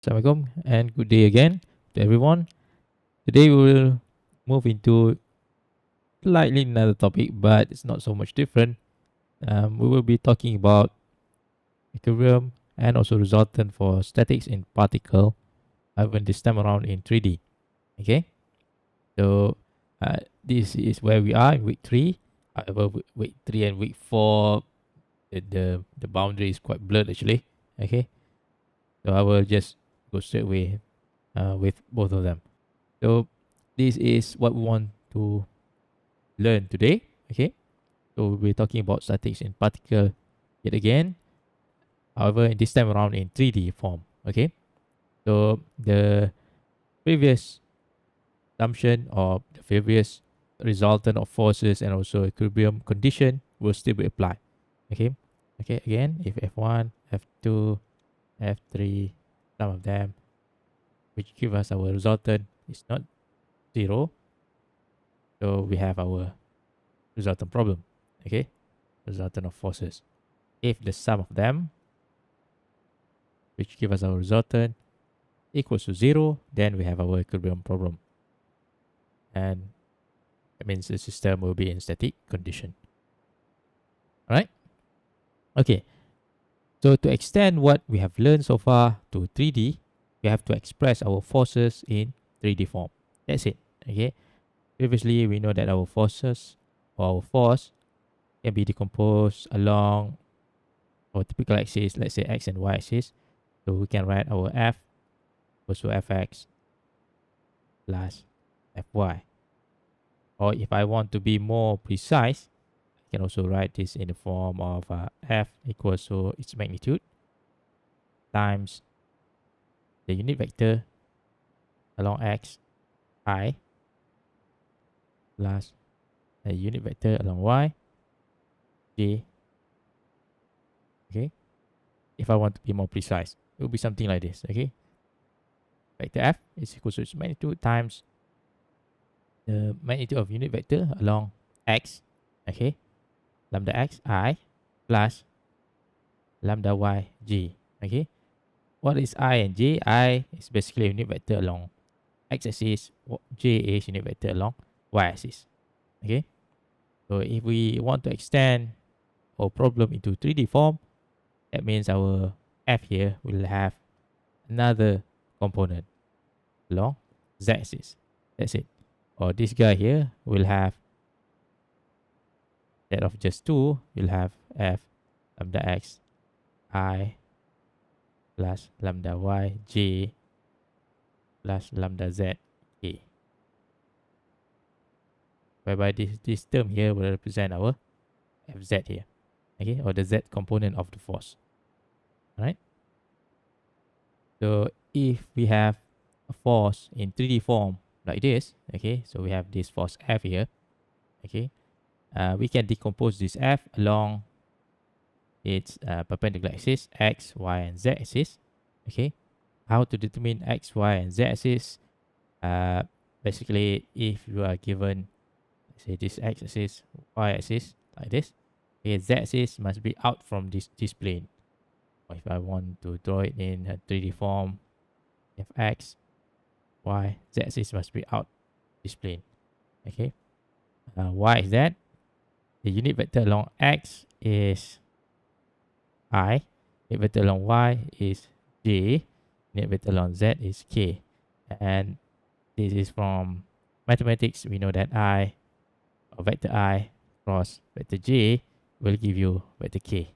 Assalamualaikum and good day again to everyone. Today we will move into slightly another topic, but it's not so much different. We will be talking about equilibrium and also resultant for statics in particle, even this time around in 3D. Okay, so this is where we are in week 3. However, week 3 and week 4, the boundary is quite blurred actually. Okay, so I will just go straight away with both of them. So this is what we want to learn today. Okay, so we'll be talking about statics in particle yet again. However, in this time around in 3D form. Okay, so the previous assumption or the previous resultant of forces and also equilibrium condition will still be applied. Okay, again, if F1, F2, F3, some of them, which give us our resultant is not zero, so we have our resultant problem. Okay, resultant of forces. If the sum of them, which give us our resultant, equals to 0, then we have our equilibrium problem. And that means the system will be in static condition. Alright? Okay. So to extend what we have learned so far to 3D, we have to express our forces in 3D form. That's it. Okay. Previously, we know that our forces or our force can be decomposed along our typical axis, let's say x and y axis. So we can write our F equals to Fx plus Fy. Or if I want to be more precise, I can also write this in the form of F equals to its magnitude times the unit vector along x, I, plus the unit vector along y, j. Okay. If I want to be more precise, it will be something like this. Okay. Vector F is equal to its magnitude times the magnitude of unit vector along x. Okay. Lambda x, I, plus lambda y, j. Okay. What is I and j? I is basically a unit vector along x-axis. J is unit vector along y-axis. Okay. So if we want to extend our problem into 3D form, that means our f here will have another component along z-axis. That's it. Or this guy here will have, instead of just 2, you'll have f lambda x I plus lambda y j plus lambda z k, whereby this term here will represent our fz here, okay, or the z component of the force. All right. So if we have a force in 3D form like this, okay, so we have this force F here, okay, we can decompose this F along its perpendicular axis, X, Y, and Z axis, okay. How to determine X, Y, and Z axis? Basically, if you are given, say, this X axis, Y axis, like this, okay, Z axis must be out from this plane. Or if I want to draw it in a 3D form, if X, Y, Z axis must be out this plane. Okay. Why is that? The unit vector along X is I. Unit vector along Y is J. Unit vector along Z is K. And this is from mathematics. We know that I, or vector I cross vector J, will give you vector K.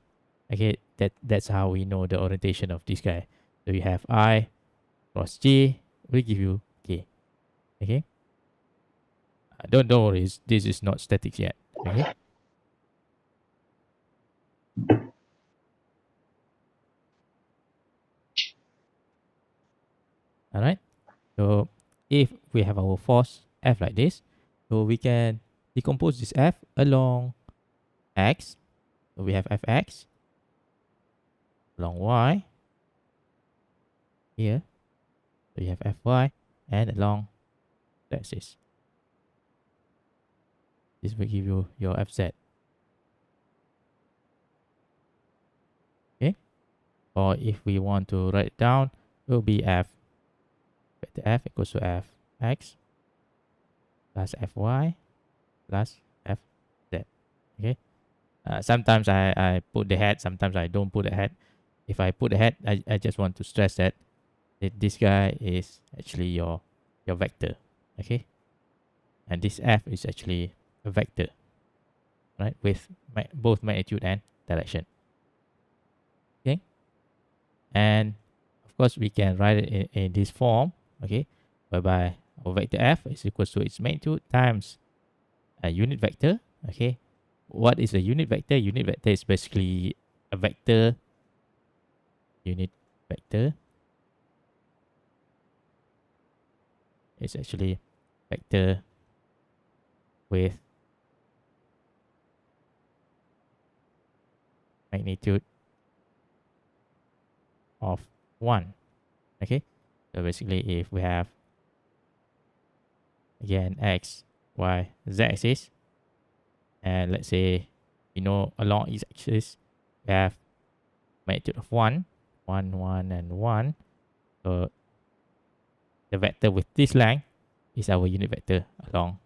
Okay, that's how we know the orientation of this guy. So you have I cross J will give you K. Okay. Don't worry, this is not statics yet. Okay. All right. So if we have our force F like this, so we can decompose this F along X. So we have Fx along Y here. So you have Fy and along the axis. This will give you your Fz. Okay. Or if we want to write it down, will be f. Vector f equals to fx plus fy plus fz. Okay. Sometimes I put the head, sometimes I don't put the head. If I put the head, I just want to stress that this guy is actually your vector. Okay. And this f is actually a vector, right, with both magnitude and direction. Okay. And of course, we can write it in this form, okay, whereby our vector f is equals to its magnitude times a unit vector. Okay. What is a unit vector? Unit vector is basically a vector. Unit vector is actually vector with magnitude of 1. Okay. So basically, if we have again x, y, z axis, and let's say along each axis we have magnitude of 1, 1, 1, and 1. So the vector with this length is our unit vector along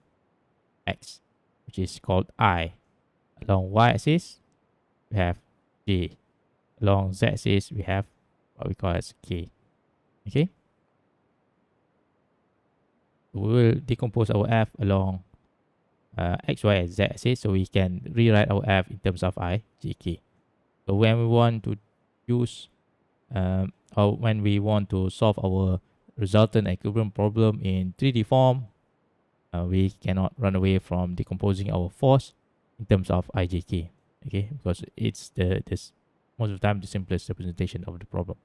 x, which is called I. Along y axis we have j. Along z axis we have what we call as k. Okay. We will decompose our f along x, y, and z axis, so we can rewrite our f in terms of I, j, k. So when we want to use or when we want to solve our resultant equilibrium problem in 3D form, we cannot run away from decomposing our force in terms of ijk. Okay, because it's this most of the time the simplest representation of the problem.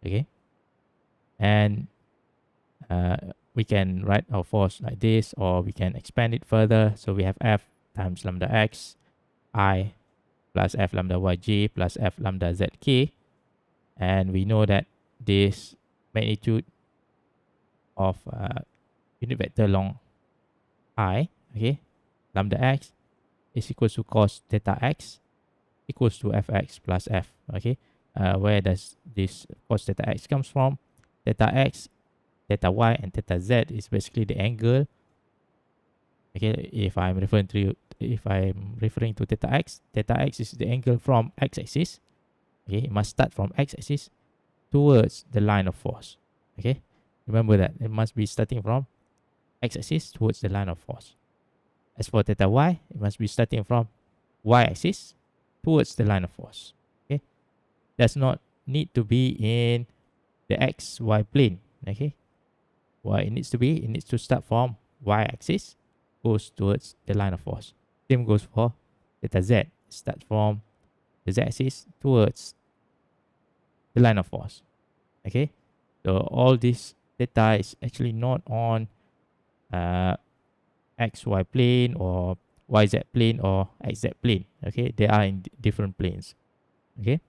Okay, and we can write our force like this, or we can expand it further. So we have F times lambda x I plus F lambda yj plus F lambda zk. And we know that this magnitude of unit vector along I, okay, lambda x is equals to cos theta x equals to fx plus f. Okay, where does this cos theta x comes from? Theta x, theta y, and theta z is basically the angle. Okay, if I'm referring to theta x is the angle from x-axis. Okay, it must start from x-axis towards the line of force. Okay, remember that it must be starting from x-axis towards the line of force. As for theta y, it must be starting from y-axis towards the line of force. Okay, does not need to be in the xy plane. Okay, what it needs to start from y-axis, goes towards the line of force. Same goes for theta z, start from the z-axis towards the line of force. Okay, so all this theta is actually not on xy plane or yz plane or xz plane. Okay, they are in different planes. Okay,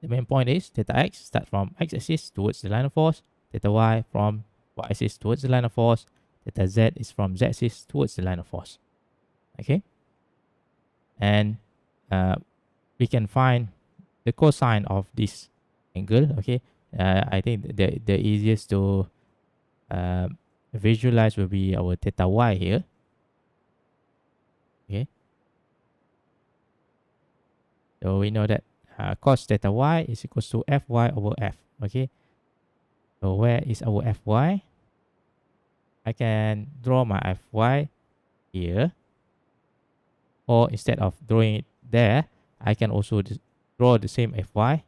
the main point is theta x start from x-axis towards the line of force, theta y from y-axis towards the line of force, theta z is from z-axis towards the line of force. Okay, and we can find the cosine of this angle. Okay, I think the easiest to visualize will be our theta y here. Okay, so we know that cos theta y is equals to fy over f. Okay, so where is our fy? I can draw my fy here, or instead of drawing it there, I can also draw the same fy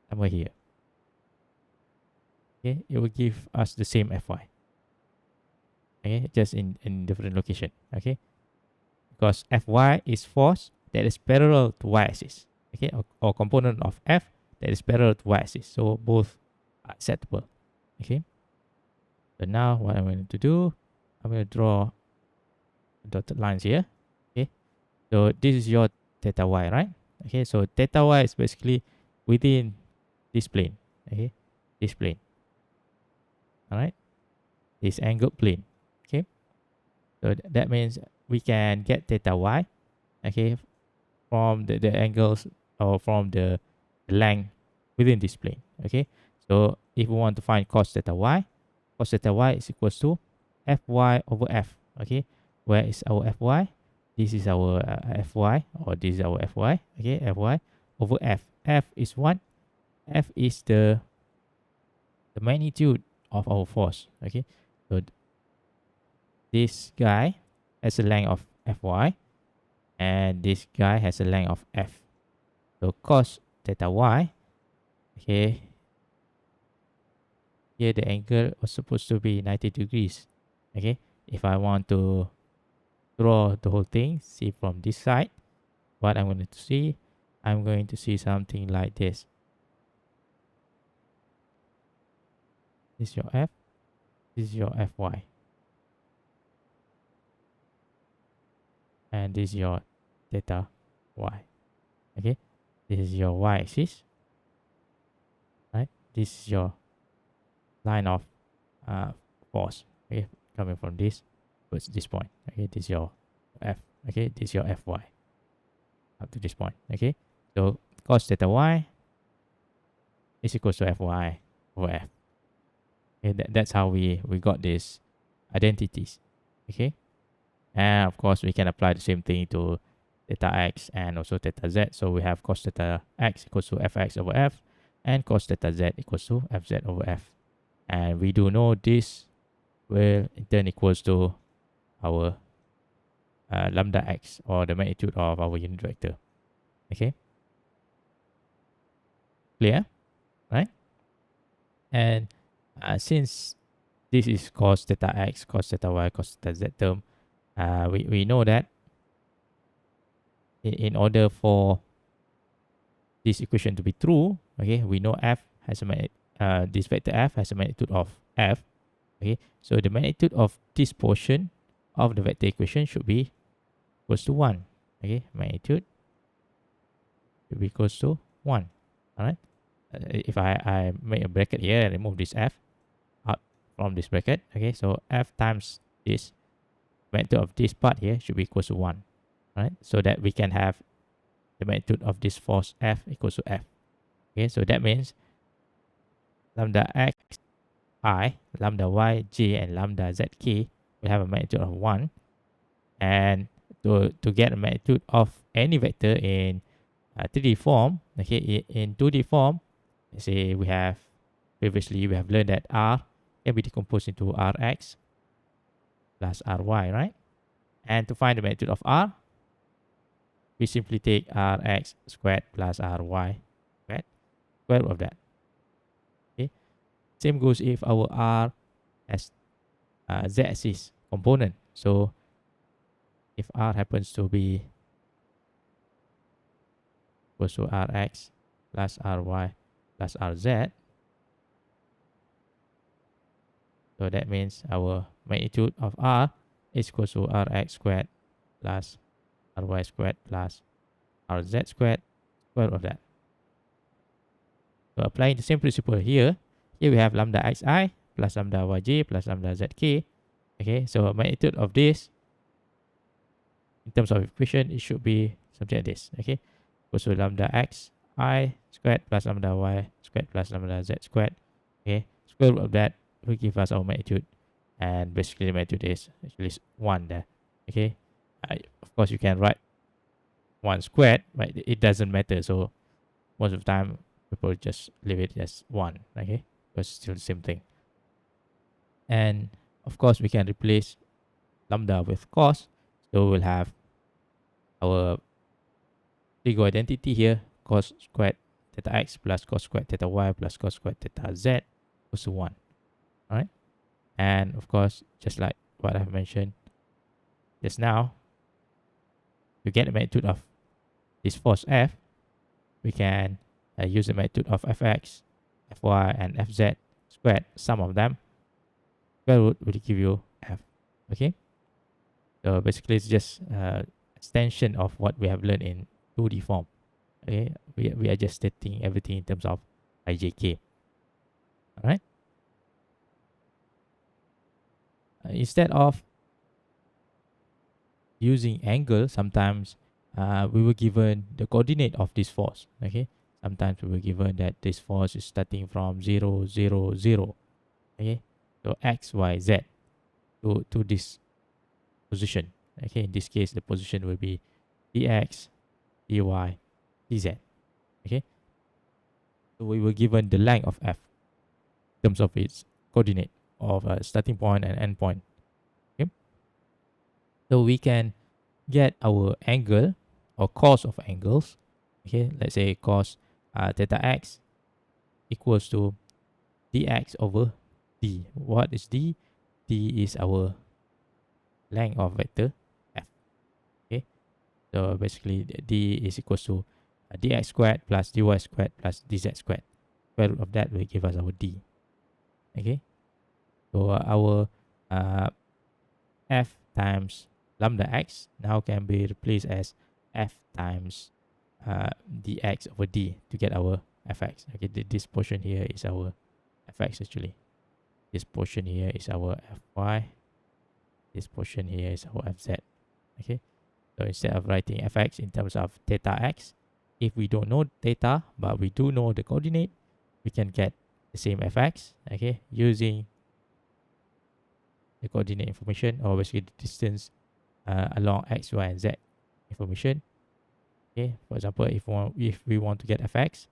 somewhere here. Okay, it will give us the same fy. Okay, just in different location. Okay, because fy is force that is parallel to y-axis. Okay, or component of f that is parallel to y-axis. So both are acceptable. Okay, so now what I'm going to do, I'm going to draw dotted lines here. Okay, so this is your theta y, right? Okay, so theta y is basically within this plane. Okay, this plane. All right, this angled plane. Okay, so that means we can get theta y, okay, from the angles or from the length within this plane. Okay, so if we want to find cos theta y is equals to Fy over F. Okay, where is our Fy? This is our Fy, or this is our Fy. Okay, Fy over F. F is what? F is the magnitude of our force. Okay, so this guy has a length of Fy, and this guy has a length of F. So cos theta y, okay, here the angle was supposed to be 90 degrees. Okay, if I want to draw the whole thing, see from this side, what I'm going to see, I'm going to see something like this. This is your F, this is your Fy, and this is your theta y. Okay, this is your y-axis, right? This is your line of force, okay, coming from this towards this point. Okay, this is your F. Okay, this is your Fy up to this point. Okay, so cos theta y is equals to Fy over F. Okay, that's how we got these identities. Okay, and of course we can apply the same thing to theta x and also theta z. So we have cos theta x equals to Fx over F, and cos theta z equals to Fz over F. And we do know this will in turn equals to our lambda x, or the magnitude of our unit vector. Okay, clear, right? And since this is cos theta x, cos theta y, cos theta z term, we know that in order for this equation to be true, okay, we know f has a this vector f has a magnitude of f. Okay, so the magnitude of this portion of the vector equation should be equals to 1. Okay, magnitude should be equals to 1. All right, if I make a bracket here and remove this f out from this bracket, okay, so f times this magnitude of this part here should be equals to 1. All right, so that we can have the magnitude of this force F equals to F. Okay, so that means lambda x I, lambda y j, and lambda z k will have a magnitude of 1. And to get a magnitude of any vector in 3D form, okay, in 2D form, say we have previously we have learned that R can be decomposed into Rx plus Ry, right? And to find the magnitude of R, we simply take Rx squared plus Ry squared, square root of that. Okay. Same goes if our R has z-axis component. So if R happens to be equals to Rx plus Ry plus Rz, so that means our magnitude of R is equals to Rx squared plus Ry squared plus Rz squared, square root of that. So applying the same principle here we have lambda xi plus lambda yj plus lambda zk. Okay, so magnitude of this in terms of equation, it should be something like this. Okay, equals to lambda xi squared plus lambda y squared plus lambda z squared. Okay, square root of that will give us our magnitude, and basically the magnitude is actually 1 there. Okay, of course you can write 1 squared, but it doesn't matter. So most of the time people just leave it as 1. Okay, because it's still the same thing. And of course we can replace lambda with cos, so we'll have our trigo identity here, cos squared theta x plus cos squared theta y plus cos squared theta z equals to 1. All right, and of course, just like what I've mentioned just now, to get the magnitude of this force F, we can use the magnitude of Fx, Fy, and Fz squared, sum of them, square root will give you F. Okay, so basically it's just extension of what we have learned in 2D form. Okay, we are just stating everything in terms of ijk. All right, instead of using angle, sometimes we were given the coordinate of this force. Okay, sometimes we were given that this force is starting from 0, 0, 0. Okay, so x, y, z to this position. Okay, in this case, the position will be dx, dy, dz. Okay, so we were given the length of f in terms of its coordinate of a starting point and end point. Okay, so we can get our angle or cos of angles. Okay, let's say cos theta x equals to dx over d. What is d? D is our length of vector f. Okay, so basically d is equals to dx squared plus dy squared plus dz squared. Square root of that will give us our d. Okay, so our f times lambda x now can be replaced as f times dx over d to get our fx. Okay, this portion here is our fx actually. This portion here is our fy. This portion here is our fz. Okay, so instead of writing fx in terms of theta x, if we don't know theta but we do know the coordinate, we can get the same fx, okay, using the coordinate information, or basically the distance along x, y, and z information. Okay, for example, if we want to get fx,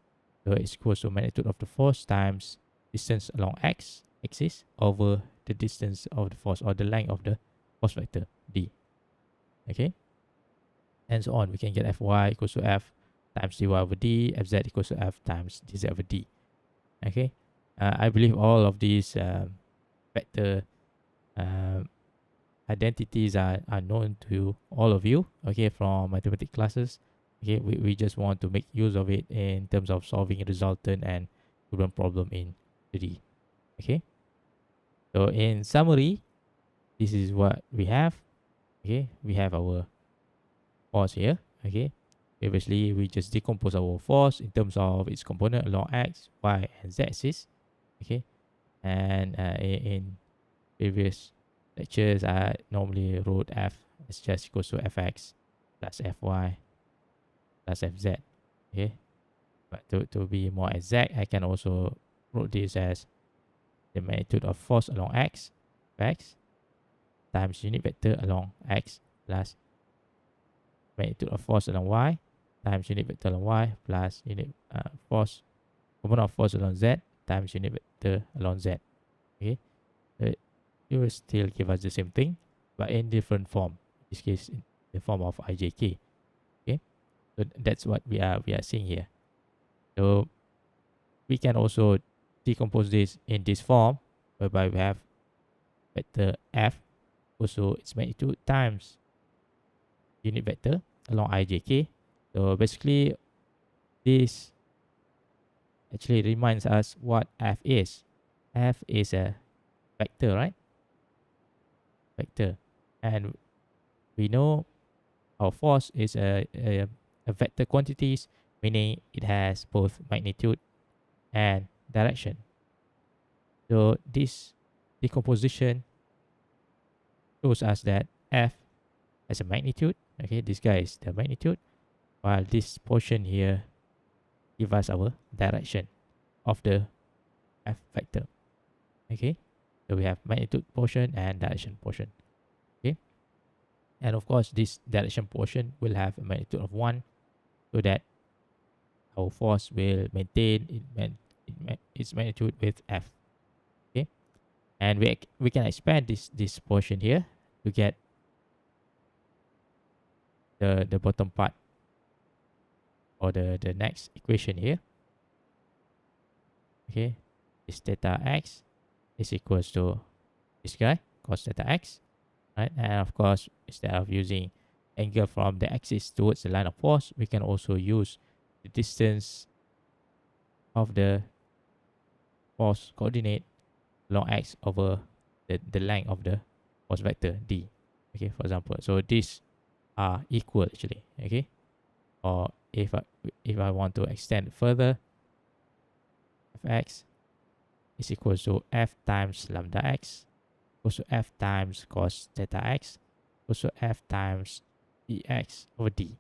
so it's equals to magnitude of the force times distance along x axis over the distance of the force, or the length of the force vector d. Okay, and so on. We can get fy equals to f times dy over d, fz equals to f times dz over d. Okay, I believe all of these vector identities are known to all of you, okay, from mathematics classes. Okay, we just want to make use of it in terms of solving a resultant and given problem in 3D. Okay, so in summary, this is what we have. Okay, we have our force here. Okay, previously we just decompose our force in terms of its component along x, y, and z axis. Okay, and in previous lectures, I normally wrote f as just equals to fx plus fy plus fz. Okay, but to be more exact, I can also wrote this as the magnitude of force along x times unit vector along x plus magnitude of force along y times unit vector along y plus unit force component of force along z times unit vector along z. Okay, so it will still give us the same thing, but in different form. In this case, in the form of ijk. Okay, so that's what we are seeing here. So we can also decompose this in this form, whereby we have vector f also its magnitude times unit vector along ijk. So basically, this actually reminds us what f is. F is a vector, right? Vector, and we know our force is a vector quantities, meaning it has both magnitude and direction. So this decomposition shows us that f has a magnitude. Okay, this guy is the magnitude, while this portion here give us our direction of the f vector. Okay, so we have magnitude portion and direction portion. Okay, and of course this direction portion will have a magnitude of 1, so that our force will maintain its magnitude with f. Okay, and we can expand this portion here to get the bottom part, or the next equation here. Okay, this theta x is equals to this guy, cos theta x, right? And of course, instead of using angle from the axis towards the line of force, we can also use the distance of the force coordinate along x over the length of the force vector d. Okay, for example, so these are equal actually. Okay, or if I want to extend further, fx is equals to f times lambda x equals to f times cos theta x equals to f times dx over d.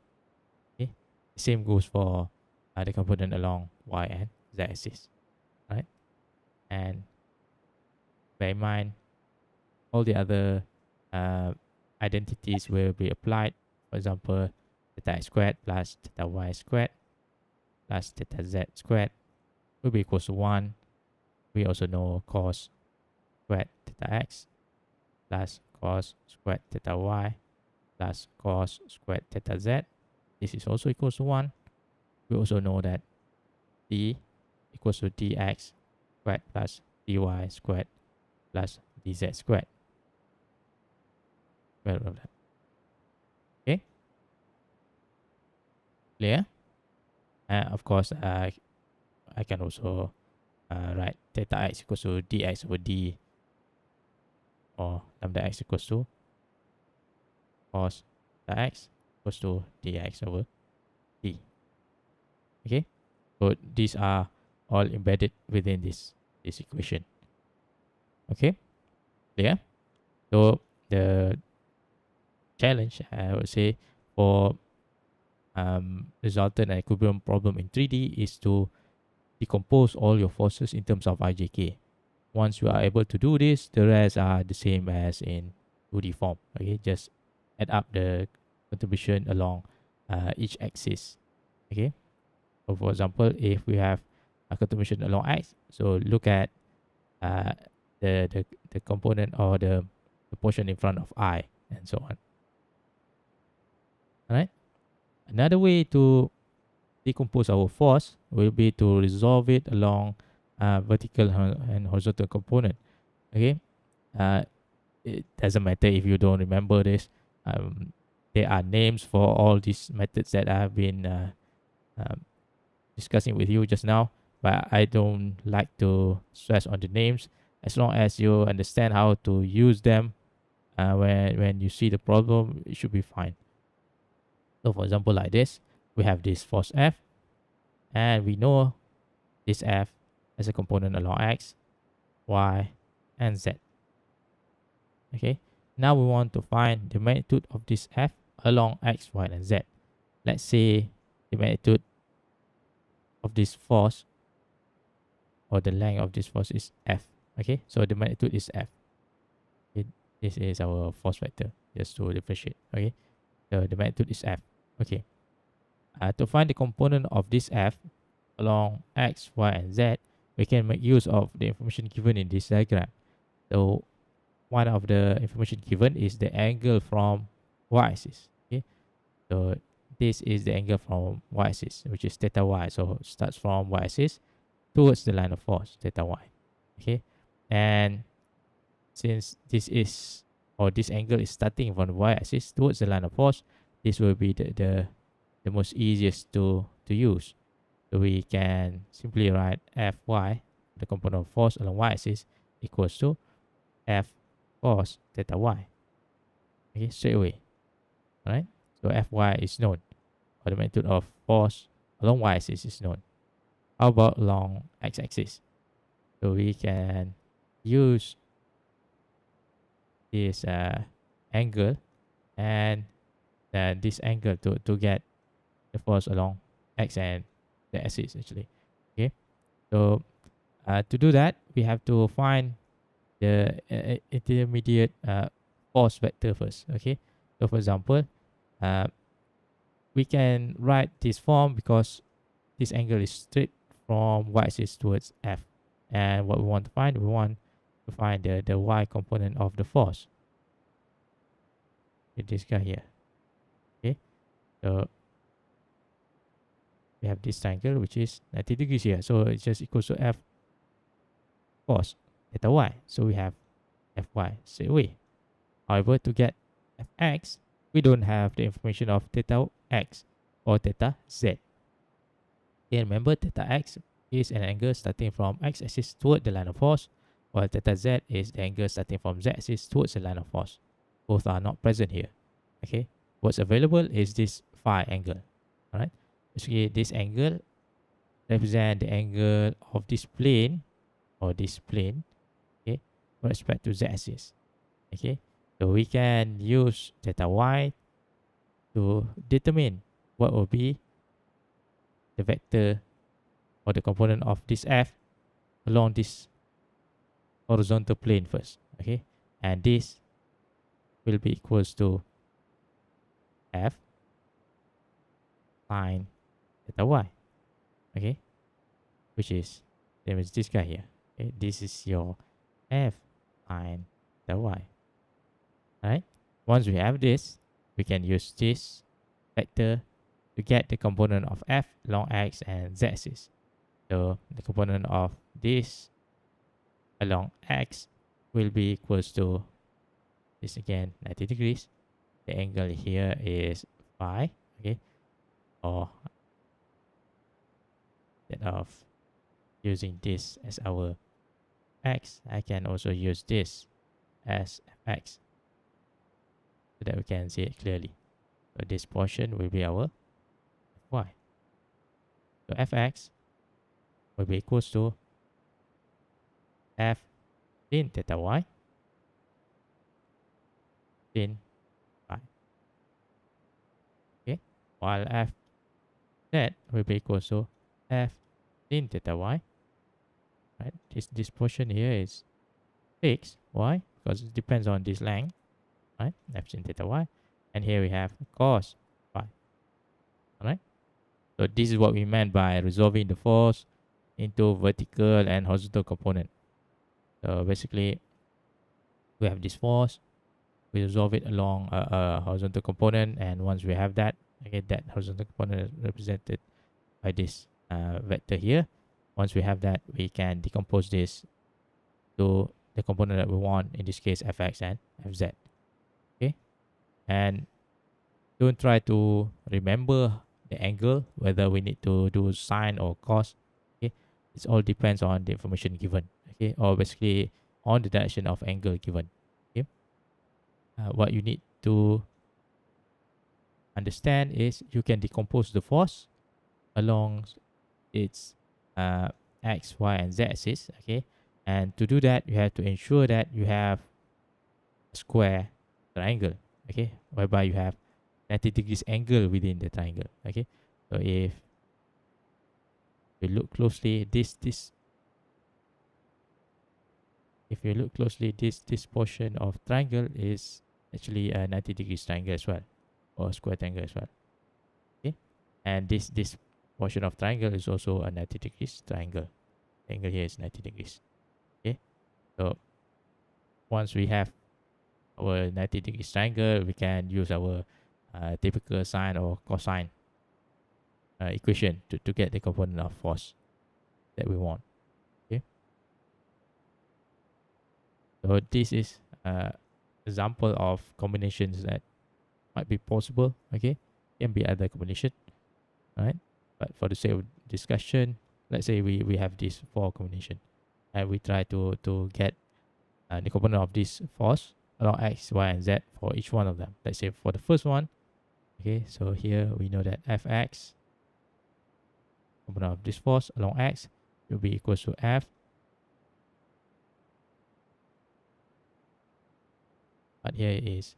Okay, same goes for the component along y and z axis, right? And bear in mind, all the other uh, identities will be applied. For example, theta x squared plus theta y squared plus theta z squared will be equals to 1. We also know cos squared theta x plus cos squared theta y plus cos squared theta z. This is also equals to 1. We also know that d equals to dx squared plus dy squared plus dz squared. Well, okay, clear? Of course, I can also write theta x equals to dx over d, or lambda x equals to cos theta x equals to dx over d. Okay, so these are all embedded within this equation. Okay, clear? So the challenge, I would say, for resultant and equilibrium problem in 3D is to decompose all your forces in terms of IJK. Once you are able to do this, the rest are the same as in 2D form. Okay, just add up the contribution along each axis. Okay, so for example, if we have a contribution along x, so look at uh, the component or the portion in front of I, and so on. All right. Another way to decompose our force will be to resolve it along vertical and horizontal component. Okay, it doesn't matter if you don't remember this. There are names for all these methods that I have been discussing with you just now, but I don't like to stress on the names. As long as you understand how to use them, when you see the problem, it should be fine. So for example, like this, we have this force F, and we know this F as a component along X, Y, and Z. Okay, now we want to find the magnitude of this F along X, Y, and Z. Let's say the magnitude of this force, or the length of this force, is F. Okay, so the magnitude is F. Okay, this is our force vector, just to differentiate. Okay, so the magnitude is F. Okay, to find the component of this F along X, Y, and Z, we can make use of the information given in this diagram. So one of the information given is the angle from y-axis. Okay, so this is the angle from y-axis, which is theta y. So it starts from y-axis towards the line of force, theta y. Okay, and since this is, or this angle is starting from the y-axis towards the line of force, this will be the most easiest to use. So we can simply write Fy, the component of force along y-axis, equals to F cos theta y. Okay, straight away. Alright, so Fy is known, or the magnitude of force along y-axis is known. How about along x-axis? So we can use this angle and this angle to get the force along x and the axis actually. Okay, so to do that, we have to find the intermediate force vector first. Okay, so for example, we can write this form because this angle is straight from y-axis towards F, and what we want to find, we want to find the y component of the force. This guy here. Okay, so we have this triangle which is 90 degrees here, so it's just equals to F cos theta y. So we have Fy straight away. However, to get Fx, we don't have the information of theta x or theta z. Okay, remember, theta x is an angle starting from x-axis toward the line of force, while theta z is the angle starting from z-axis towards the line of force. Both are not present here. Okay, what's available is this phi angle. All right, basically this angle represents the angle of this plane, or this plane, okay, with respect to z-axis. Okay, so we can use theta y to determine what will be the vector or the component of this f along this horizontal plane first. Okay, and this will be equals to f sine theta y. Okay, which is same as this guy here. Okay, this is your f sine theta y. Right? Once we have this, we can use this vector to get the component of f along x and z axis. So the component of this along x will be equals to this again 90 degrees. The angle here is phi. Okay, or instead of using this as our x, I can also use this as fx so that we can see it clearly. So this portion will be our fy. So fx will be equals to f sin theta y sin phi. Okay, while f z will be equals to f sin theta y. Right, this portion here is fixed. Why? Because it depends on this length. Right, f sin theta y, and here we have cos phi. All right. So this is what we meant by resolving the force into vertical and horizontal component. So basically, we have this force, we resolve it along a horizontal component, and once we have that, okay, that horizontal component is represented by this vector here. Once we have that, we can decompose this to the component that we want, in this case fx and fz. Okay, and don't try to remember the angle, whether we need to do sine or cos. Okay, it all depends on the information given. Okay, or basically on the direction of angle given. Okay, what you need to understand is you can decompose the force along its x, y, and z axis. Okay, and to do that, you have to ensure that you have a square triangle. Okay, whereby you have 90 degrees angle within the triangle. Okay, so if we look closely, if you look closely, this portion of triangle is actually a 90 degrees triangle as well, or square triangle as well. Okay, and this portion of triangle is also a 90 degrees triangle. The angle here is 90 degrees. Okay, so once we have our 90 degrees triangle, we can use our typical sine or cosine equation to get the component of force that we want. Okay, so this is example of combinations that might be possible. Okay, can be other combination, right? But for the sake of discussion, let's say we have this four combination, and we try to get the component of this force along x, y, and z for each one of them. Let's say for the first one, okay, so here we know that fx, component of this force along x, will be equals to f but here is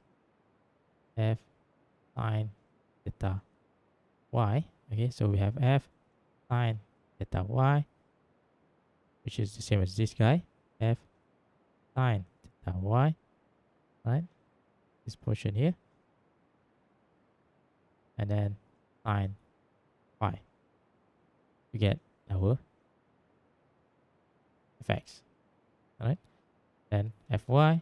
f sine theta y. Okay, so we have f sine theta y, which is the same as this guy, f sine theta y, right? This portion here, and then sine phi. We get our fx, all right? Then fy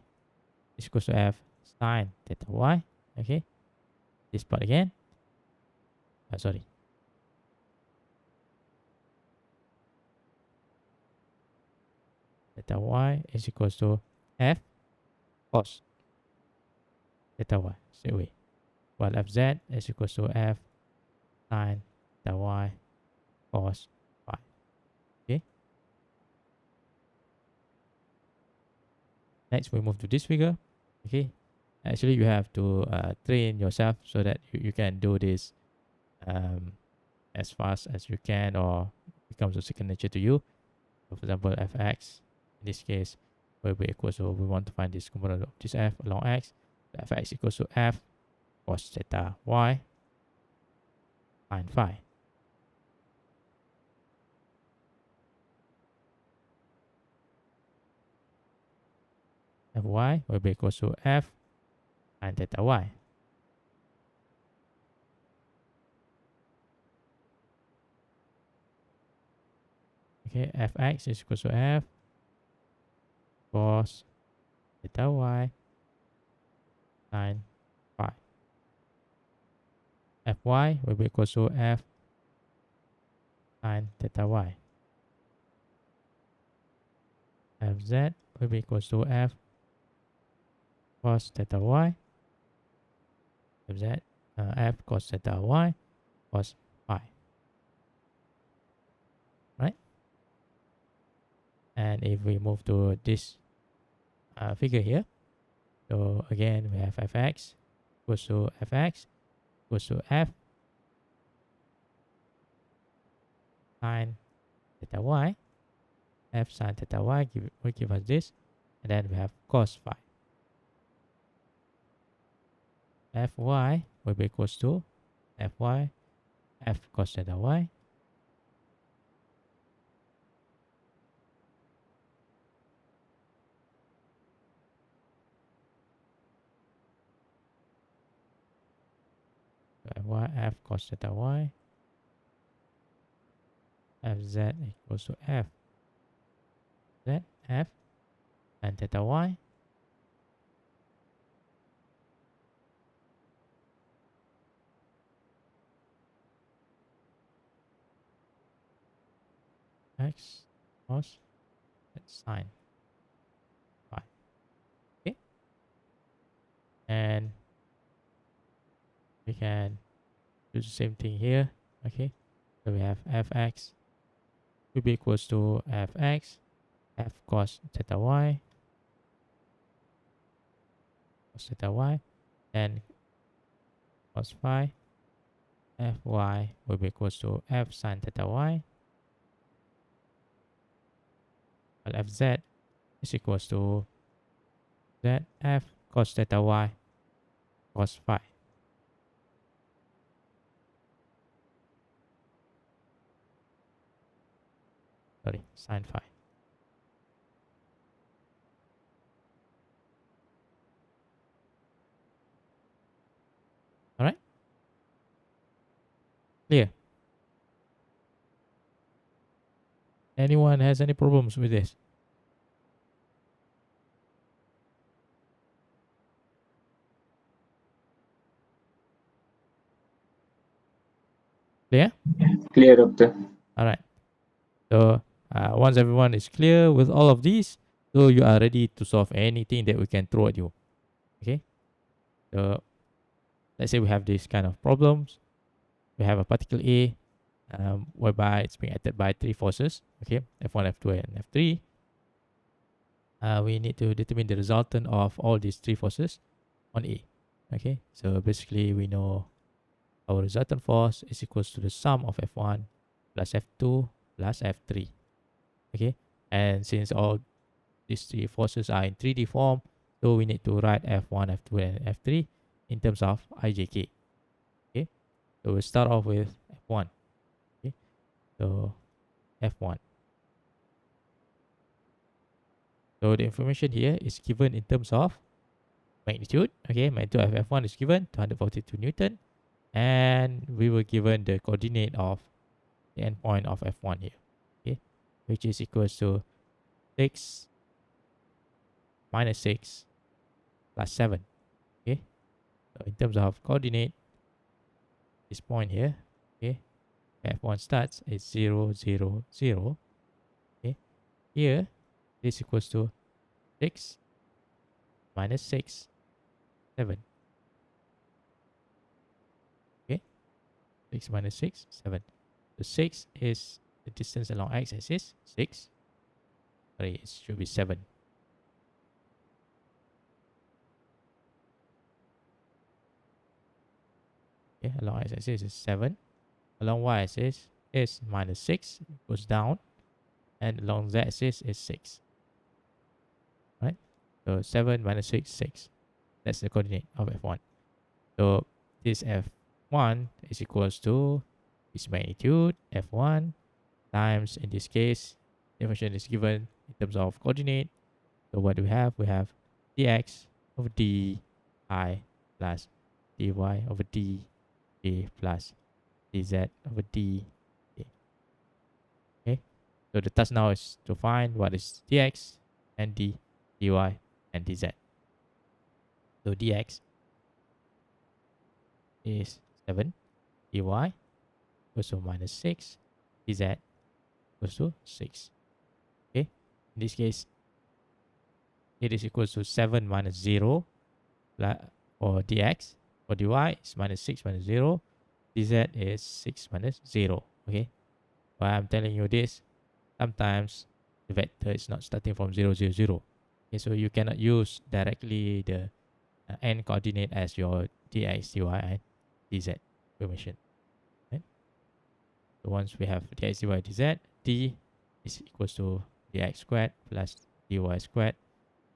is equals to f sine theta y. Okay, this part again. Sorry. Theta y is equals to f cos theta y straight away, while fz is equals to f sine theta y cos phi. Okay. Next, we move to this figure. Okay. Actually, you have to train yourself so that you can do this as fast as you can, or becomes a second nature to you. So for example, fx, in this case, will be equals to, we want to find this component of this f along x. Fx equals to f cos theta y sine phi. Fy will be equals to F sine theta Y. Okay, Fx is equals to F cos theta Y sine phi. Fy will be equals to F sine theta Y. Fz will be equals to F cos theta Y. Fz, F cos theta Y cos phi. Right? And if we move to this figure here, so again we have Fx equals to Fx equals to F sine theta Y. F sine theta Y will give us this, and then we have cos phi. Fy will be equals to Fy F cos theta Y Fy F cos theta Y. Fz equals to F Z F and theta Y X cos and sine phi. Okay, and we can do the same thing here. Okay, so we have Fx will be equals to Fx F cos theta Y cos theta Y, and cos phi. Fy will be equals to F sine theta Y, while Fz is equals to Zf cos theta Y cos phi. Sorry, sine phi. All right, clear? Anyone has any problems with this? Clear? Clear, Doctor. All right. So once everyone is clear with all of these, so you are ready to solve anything that we can throw at you. Okay. So let's say we have this kind of problems. We have a particle A, whereby it's being acted by three forces. Okay, F1, F2, and F3. We need to determine the resultant of all these three forces on A. Okay, so basically we know our resultant force is equals to the sum of F1 plus F2 plus F3. Okay, and since all these three forces are in 3D form, so we need to write F1, F2, and F3 in terms of IJK. Okay, so we'll start off with F1. Okay, so F1. So the information here is given in terms of magnitude. Okay, magnitude of F1 is given 242 Newton, and we were given the coordinate of the endpoint of F1 here. Okay, which is equals to 6 minus 6 plus 7. Okay, so in terms of coordinate, this point here, okay, F1 starts is 0, 0, 0. Okay, here this equals to 6 minus 6, 7. Okay, 6 minus 6, 7. So 6 is the distance along x-axis, 6. Sorry, it should be 7. Okay, along x-axis is 7. Along y-axis is minus 6, it goes down. And along z-axis is 6. Right? So 7 minus 6, 6. That's the coordinate of F1. So this F1 is equals to its magnitude, F1, times, in this case, the function is given in terms of coordinate. So what do we have? We have dx over dy plus dy over dj plus dz over d. Okay, so the task now is to find what is dx and dy and dz. So dx is 7, dy equals to minus 6, dz equals to 6. Okay, in this case, it is equals to 7 minus 0 for dx. For dy is minus 6 minus 0. dz is 6 minus 0. Okay, why I'm telling you this, sometimes the vector is not starting from 0, 0, 0. Okay, so you cannot use directly the n coordinate as your dx, dy, and dz information. Right? So once we have dx, dy, dz, d is equals to dx squared plus dy squared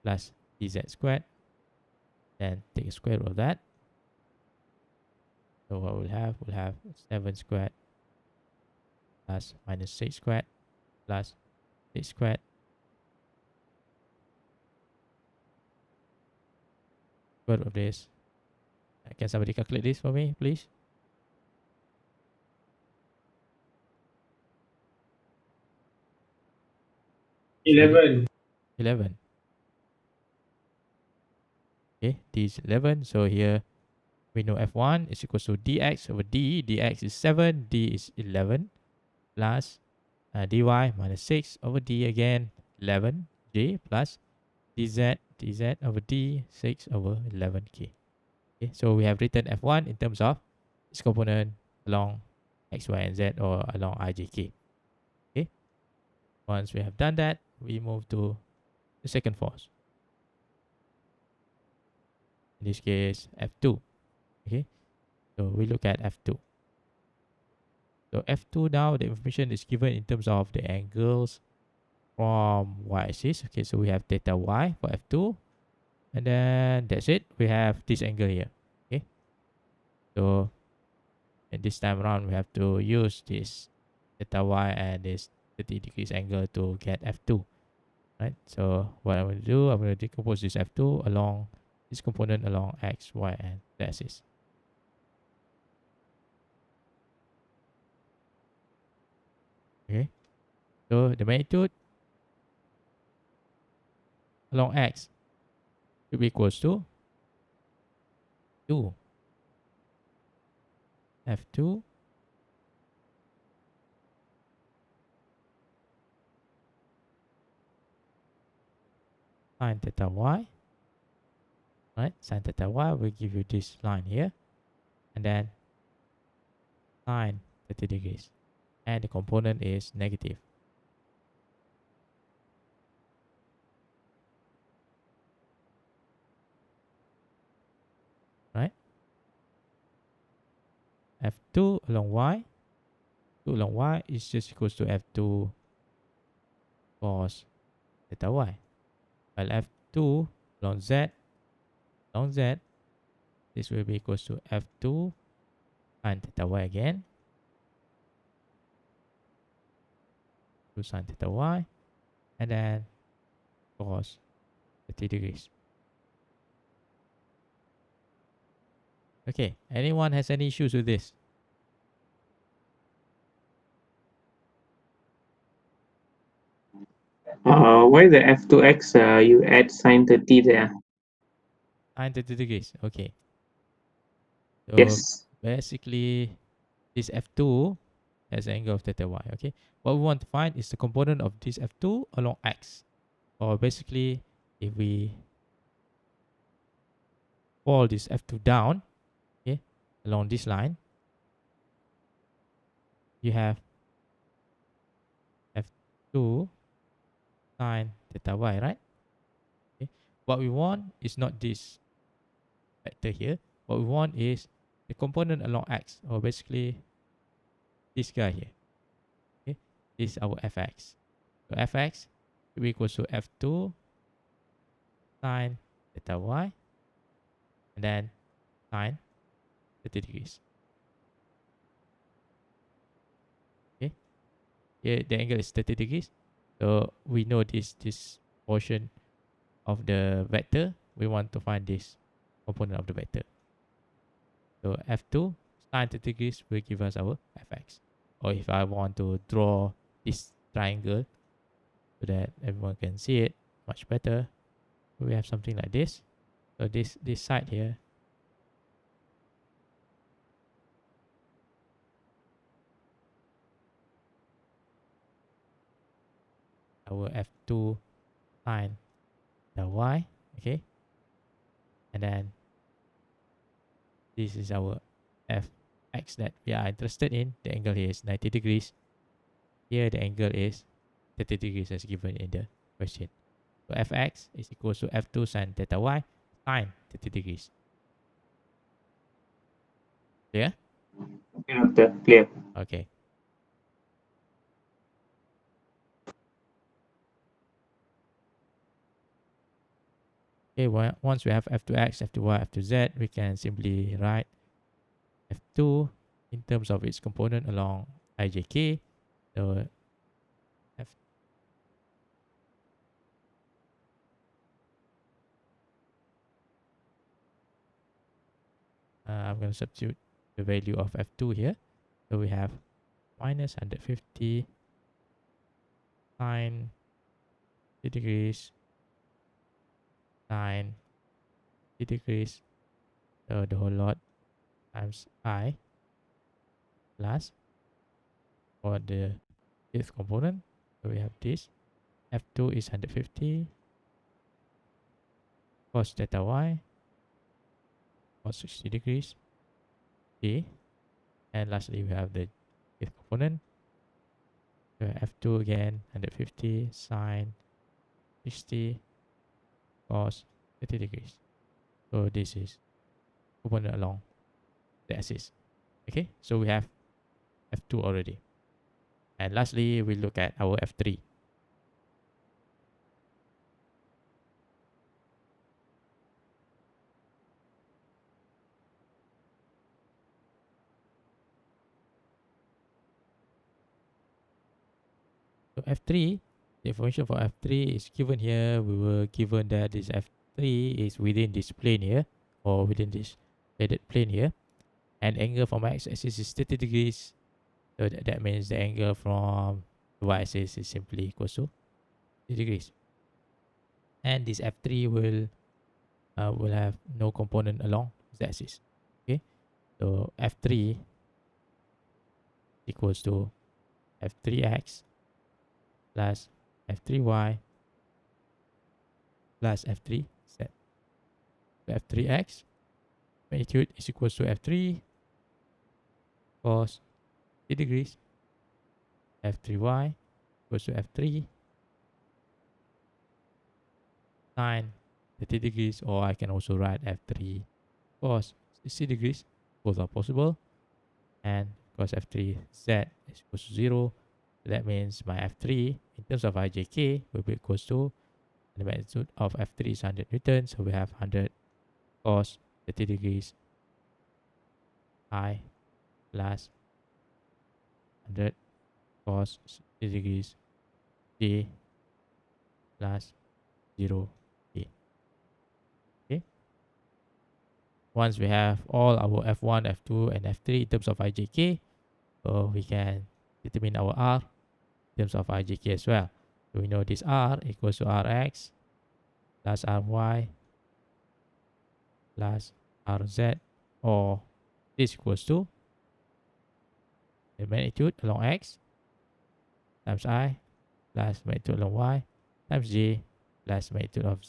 plus dz squared. Then take a square root of that. So what we'll have 7 squared plus minus 6 squared plus 6 squared. Square root of this. Can somebody calculate this for me, please? 11. 11. Okay, d is 11. So here we know f1 is equals to dx over d. dx is 7, d is 11 plus dy minus 6 over d again, 11j plus dz over d, 6 over 11k. Okay, so we have written f1 in terms of its component along x, y, and z, or along ijk. Okay, once we have done that, we move to the second force. In this case, f2. Okay, so we look at f2. So f2 now, the information is given in terms of the angles from y-axis. Okay, so we have theta y for f2. And then that's it. We have this angle here. Okay, so and this time around, we have to use this theta y and this 30 degrees angle to get f2. Right, so what I'm going to do, I'm going to decompose this f2 along this component along x, y, and z axis. Okay, so the magnitude along x should be equals to 2 f2 sine theta y. Right, sine theta y will give you this line here, and then sine 30 degrees, and the component is negative. Right, f2 along y, 2 along y is just equals to f2 cos theta y, while f2 along z, this will be equals to f2 sine theta y again, 2 sine theta y, and then cos 30 degrees. Okay, anyone has any issues with this? Why the f2x you add sine 30 there? Sine 30 degrees. Okay, so Yes. basically this f2 has an angle of theta y. Okay, what we want to find is the component of this f2 along x, or basically if we fall this f2 down, okay, along this line, you have f2 sine theta y, right? Okay, what we want is not this vector here. What we want is the component along x, or basically this guy here. Okay, this is our fx. So fx will be equals to f2 sine theta y, and then sine 30 degrees. Okay, here the angle is 30 degrees. So we know this portion of the vector we want to find this component of the vector. So f2 sine 30 degrees will give us our fx. Or if I want to draw this triangle so that everyone can see it much better, we have something like this. So this side here, our f2 sine the y, okay, and then this is our fx that we are interested in. The angle here is 90 degrees. Here the angle is 30 degrees as given in the question. So fx is equal to f2 sine theta y sine 30 degrees. Clear? Doctor, clear. Okay. Okay, well, once we have f2x, f2y, f2z, we can simply write f2 in terms of its component along ijk. So f I'm going to substitute the value of f2 here. So we have minus 150 sine 30 degrees sine 30 degrees, so the whole lot times I plus for the fifth component. So we have this f2 is 150 cos theta y cos 60 degrees d, and lastly we have the fifth component. So f2 again 150 sine 60 cos 30 degrees. So this is component along the axis. Okay, so we have f2 already. And lastly, we look at our f3. So f3, the information for f3 is given here. We were given that this f3 is within this plane here, or within this shaded plane here. And angle from x-axis is 30 degrees. So that means the angle from the y-axis is simply equal to 30 degrees. And this f3 will have no component along the axis. Okay, so f3 equals to f3x plus f3y plus f3z. So f3x magnitude is equals to f3 cos 30 degrees, f3y equals to f3 sine 30 degrees, or I can also write f3 cos 60 degrees. Both are possible. And cos f3z is equals to 0. So that means my f3 in terms of ijk will be equals to the magnitude of f3 is 100 newtons. So we have 100 cos 30 degrees I plus 100 cos 60 degrees j plus 0 j. Okay. Once we have all our f1, f2, and f3 in terms of ijk, so we can determine our r in terms of ijk as well. So we know this r equals to rx plus ry plus rz, or this equals to the magnitude along x times I plus magnitude along y times j plus magnitude of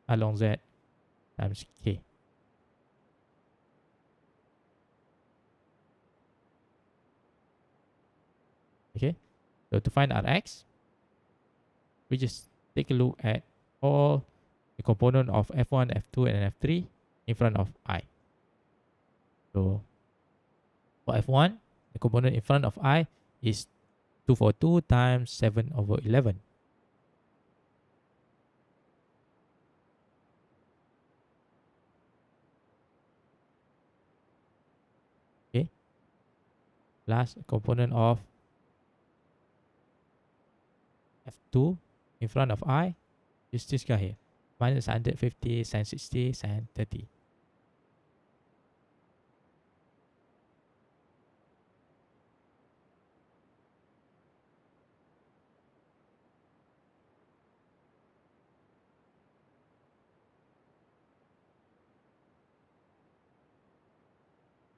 along z times k. Okay, so to find Rx, we just take a look at all the component of F1, F2, and F3 in front of I. So for F1, the component in front of I is 242 times 7 over 11. Okay, plus a component of F2 in front of I is this guy here, minus 150, sine 60, sine 30.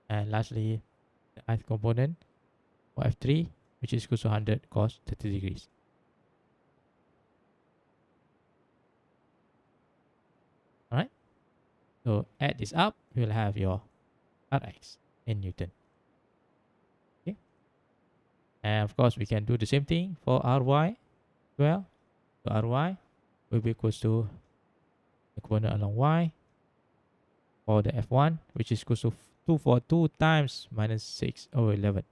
And lastly, the ith component for F3, which is equal to 100 cos 30 degrees. Alright, so add this up, you'll have your Rx in Newton. Okay, and of course, we can do the same thing for Ry. Well, so Ry will be equal to the component along Y for the F1, which is equal to 242 times minus 6 over 11.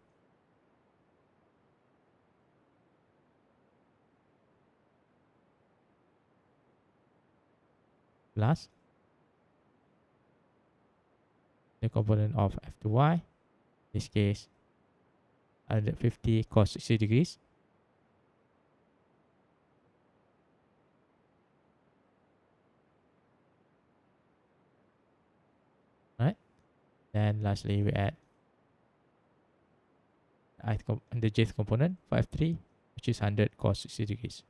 Plus the component of F2Y, in this case 150 cos 60 degrees, right? Then lastly we add the jth component for F3, which is 100 cos 60 degrees.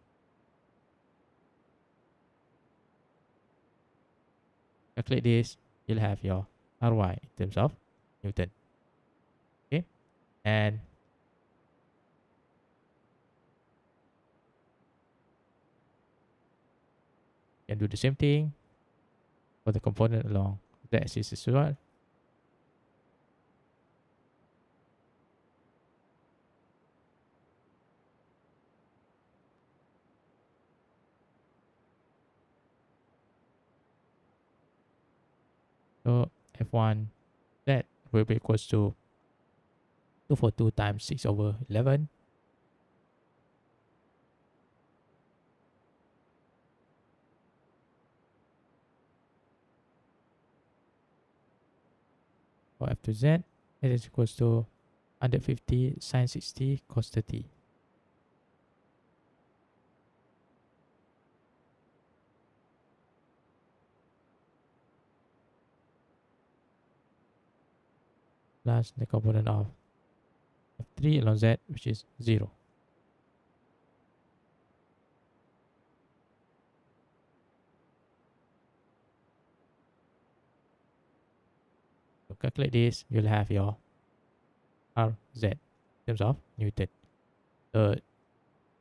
Calculate this, you'll have your Ry in terms of Newton. Okay, and you can do the same thing for the component along the axis as well. So F1 that will be equals to 242 times 6 over 11. For F2Z, it is equals to 150 sine 60 cos 30. Plus the component of F3 along Z, which is 0. So calculate this, you'll have your Rz in terms of Newton. So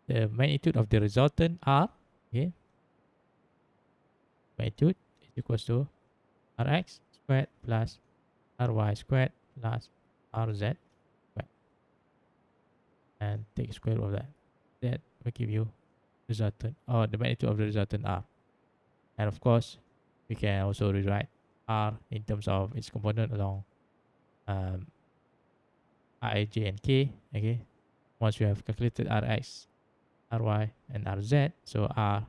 the magnitude of the resultant R, okay, magnitude is equals to Rx squared plus Ry squared plus Rz squared. And take square root of that. That will give you resultant, or the magnitude of the resultant R. And of course, we can also rewrite R in terms of its component along I, J, and K. Okay, once we have calculated Rx, Ry, and Rz, so R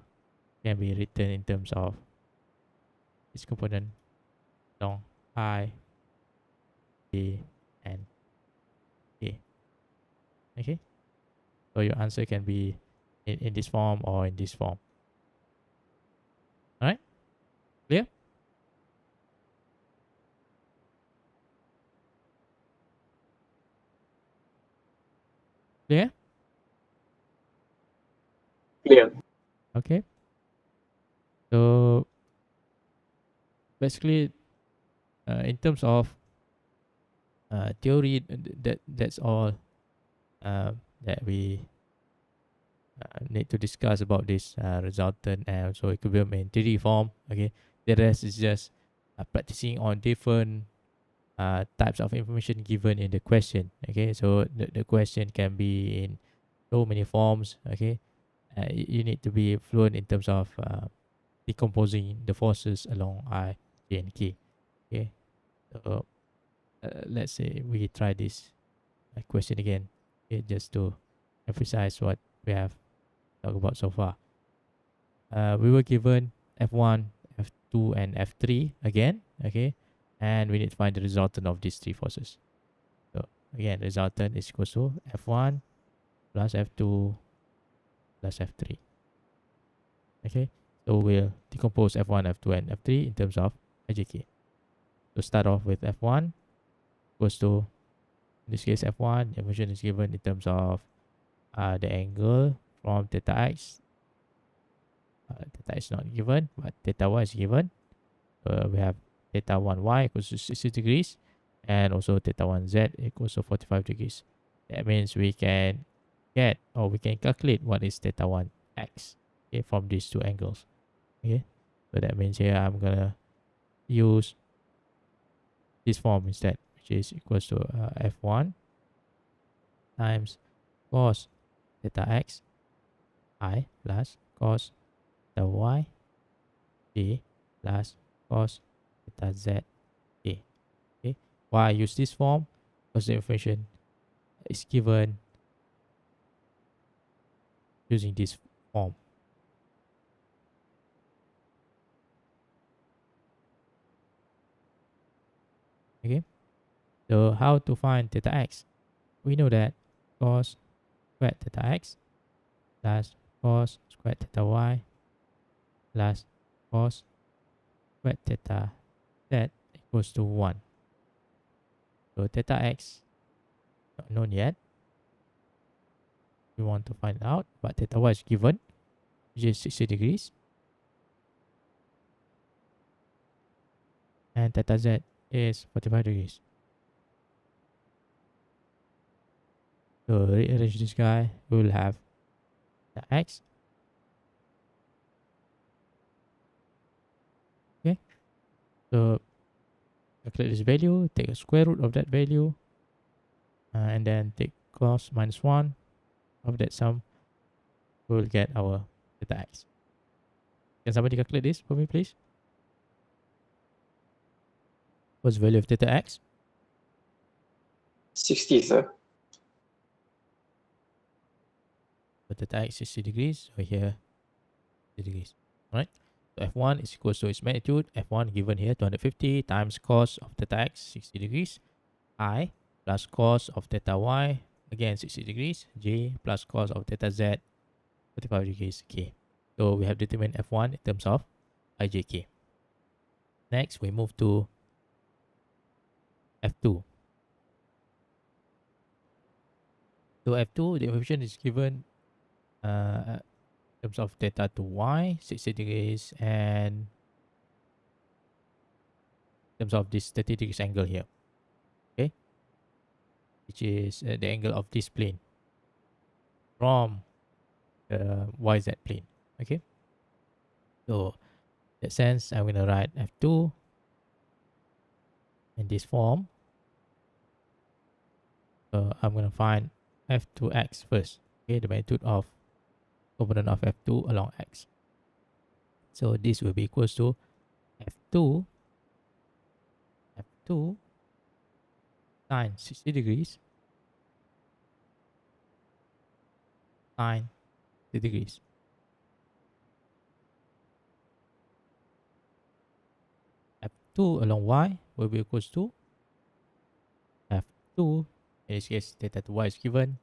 can be written in terms of its component along I, J, and K. Okay, so your answer can be in this form or in this form. All right, clear? Clear? Clear. Okay. So basically, in terms of theory, that's all that we need to discuss about this resultant and also equilibrium in 3D form. Okay, the rest is just practicing on different types of information given in the question. Okay, so the question can be in so many forms. Okay, you need to be fluent in terms of decomposing the forces along I, J, and K. Okay, so let's say we try this question again, okay, just to emphasize what we have talked about so far. We were given F1, F2, and F3 again, okay, and we need to find the resultant of these three forces. So again, resultant is equal to F1 plus F2 plus F3. Okay, So we'll decompose F1, F2, and F3 in terms of IJK. So start off with F1 equals to, in this case, F1, the function is given in terms of the angle from theta x. Theta is not given, but theta y is given. We have theta 1y equals to 60 degrees, and also theta 1z equals to 45 degrees. That means we can get, or we can calculate what is theta 1x, okay, from these two angles. Okay, so that means here I'm gonna use this form instead, which is equals to f1 times cos theta x I plus cos theta y j plus cos theta z j. Okay, why I use this form? Because the information is given using this form. Okay, so how to find theta x? We know that cos squared theta x plus cos squared theta y plus cos squared theta z equals to 1. So theta x not known yet. We want to find out, but theta y is given, which is 60 degrees. And theta z is 45 degrees. So rearrange this guy, we will have the x. Okay, so calculate this value, take a square root of that value, and then take cos minus 1 of that sum. We will get our theta x. Can somebody calculate this for me, please? What's the value of theta x? 60, sir. So theta x is 60 degrees. So here, 60 degrees. Alright. So F1 is equals to its magnitude. F1 given here 250 times cos of theta x 60 degrees. I plus cos of theta y, again 60 degrees. J plus cos of theta z 45 degrees. K. So we have determined F1 in terms of IJK. Next, we move to F2. So F2, the information is given in terms of theta to y, 60 degrees, and in terms of this 30 degrees angle here, okay, which is the angle of this plane from the YZ plane, okay. So in that sense, I'm going to write F2 in this form. So I'm going to find F2x first, okay, the magnitude of component of F2 along x. So this will be equals to F2 sine 60 degrees sine 60 degrees. F2 along y will be equals to F2, in this case theta to y is given,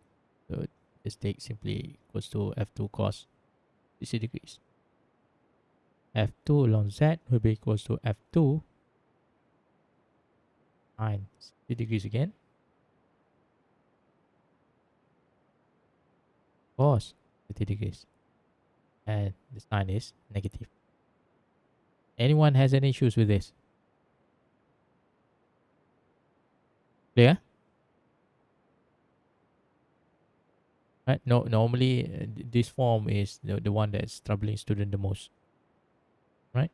so just take simply equals to F2 cos 60 degrees. F2 along z will be equals to F2 sine 60 degrees again cos 30 degrees, and the sign is negative. Anyone has any issues with this? Clear? Right? No, normally this form is the one that's troubling student the most, right?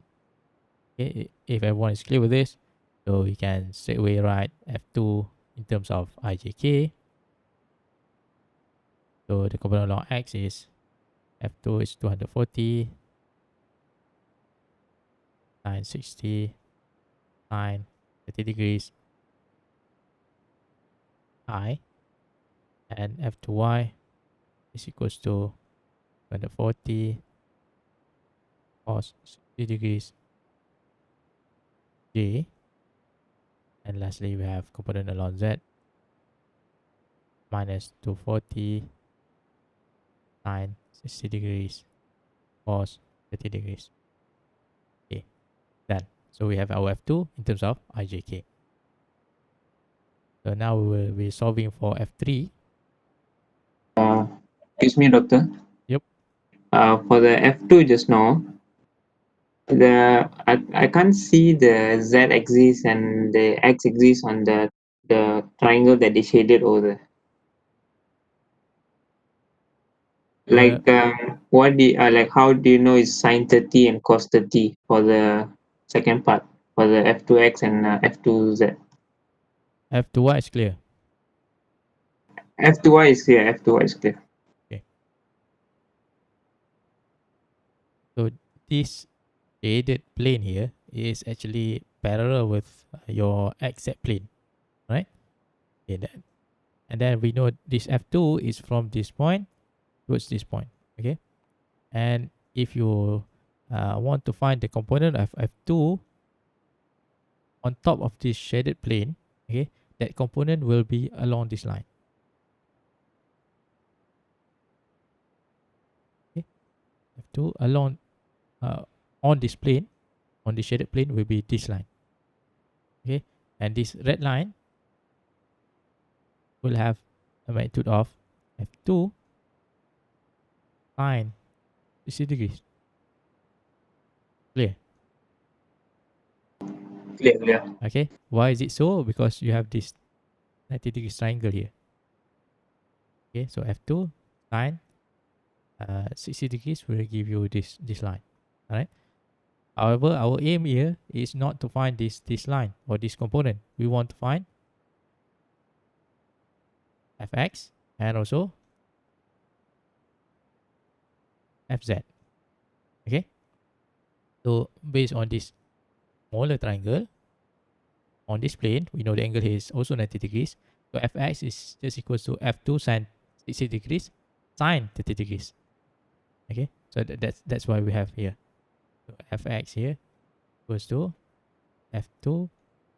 Okay, if everyone is clear with this, so we can straight away write F2 in terms of IJK. So the component along x is F2 is 240 sine 60 sine 30 degrees I, and F2y is equals to 240 cos 60 degrees J, and lastly we have component along z minus 240 sine 60 degrees cos 30 degrees. Done. So we have our F2 in terms of ijk. So now we will be solving for F3. Excuse me, doctor. Yep. For the F2 just now, I can't see the Z axis and the X axis on the triangle that they shaded over there. The Like like how do you know it's sine 30 and cos 30 for the second part for the F2X and F2Z? F2y is clear. F2Y is clear. F2Y is clear. Okay. So this shaded plane here is actually parallel with your XZ plane, right? Okay, and then we know this F2 is from this point towards this point, okay? And if you want to find the component of F2 on top of this shaded plane, okay, that component will be along this line. Okay, F2 along on this plane, on the shaded plane will be this line. Okay, and this red line will have a magnitude of F2 sine 60 degrees. Clear? Clear, clear. Okay, why is it so? Because you have this 90 degrees triangle here. Okay, so F2 sine 60 degrees will give you this line. All right. However, our aim here is not to find this line or this component. We want to find fx and also fz. Okay. So based on this smaller triangle on this plane, we know the angle here is also 90 degrees. So fx is just equals to f2 sine 60 degrees sine 30 degrees. Okay. So that's why we have here. So fx here equals to f2